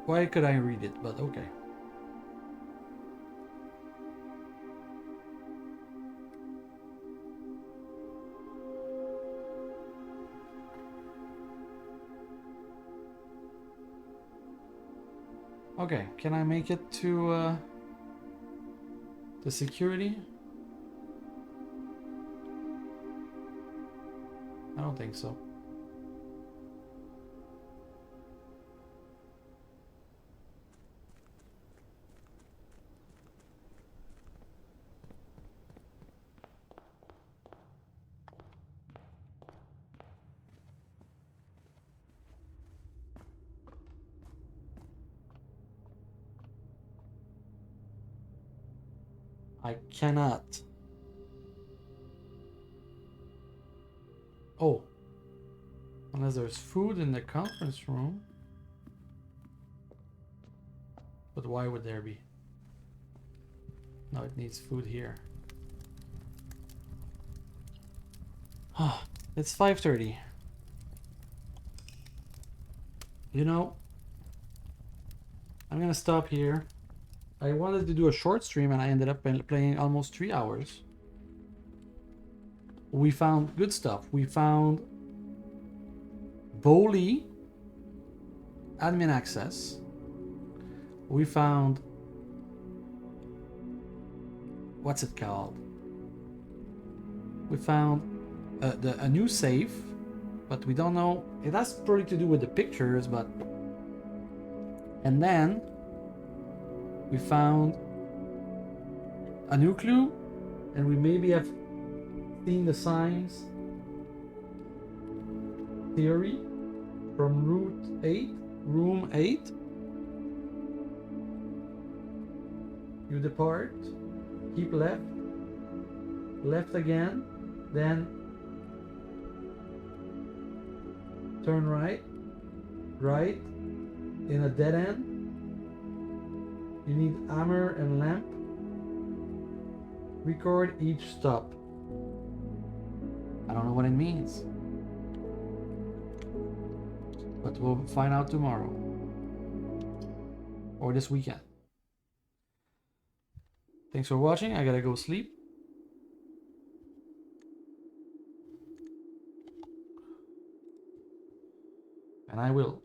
Why could I read it? But okay. Okay, can I make it to the security? I don't think so. I cannot. Oh. Unless there's food in the conference room. But why would there be? No, it needs food here. Ah, it's 5:30. You know, I'm gonna stop here. I wanted to do a short stream and I ended up playing almost 3 hours. We found good stuff. We found Bowley admin access. We found, what's it called? We found a new safe, but we don't know. It has probably to do with the pictures, but. And then we found a new clue, and we maybe have seen the signs theory from room 8. You depart, keep left, left again, then turn right, right, in a dead end. You need hammer and lamp. Record each stop. I don't know what it means, but we'll find out tomorrow or this weekend. Thanks for watching. I gotta go sleep. And I will.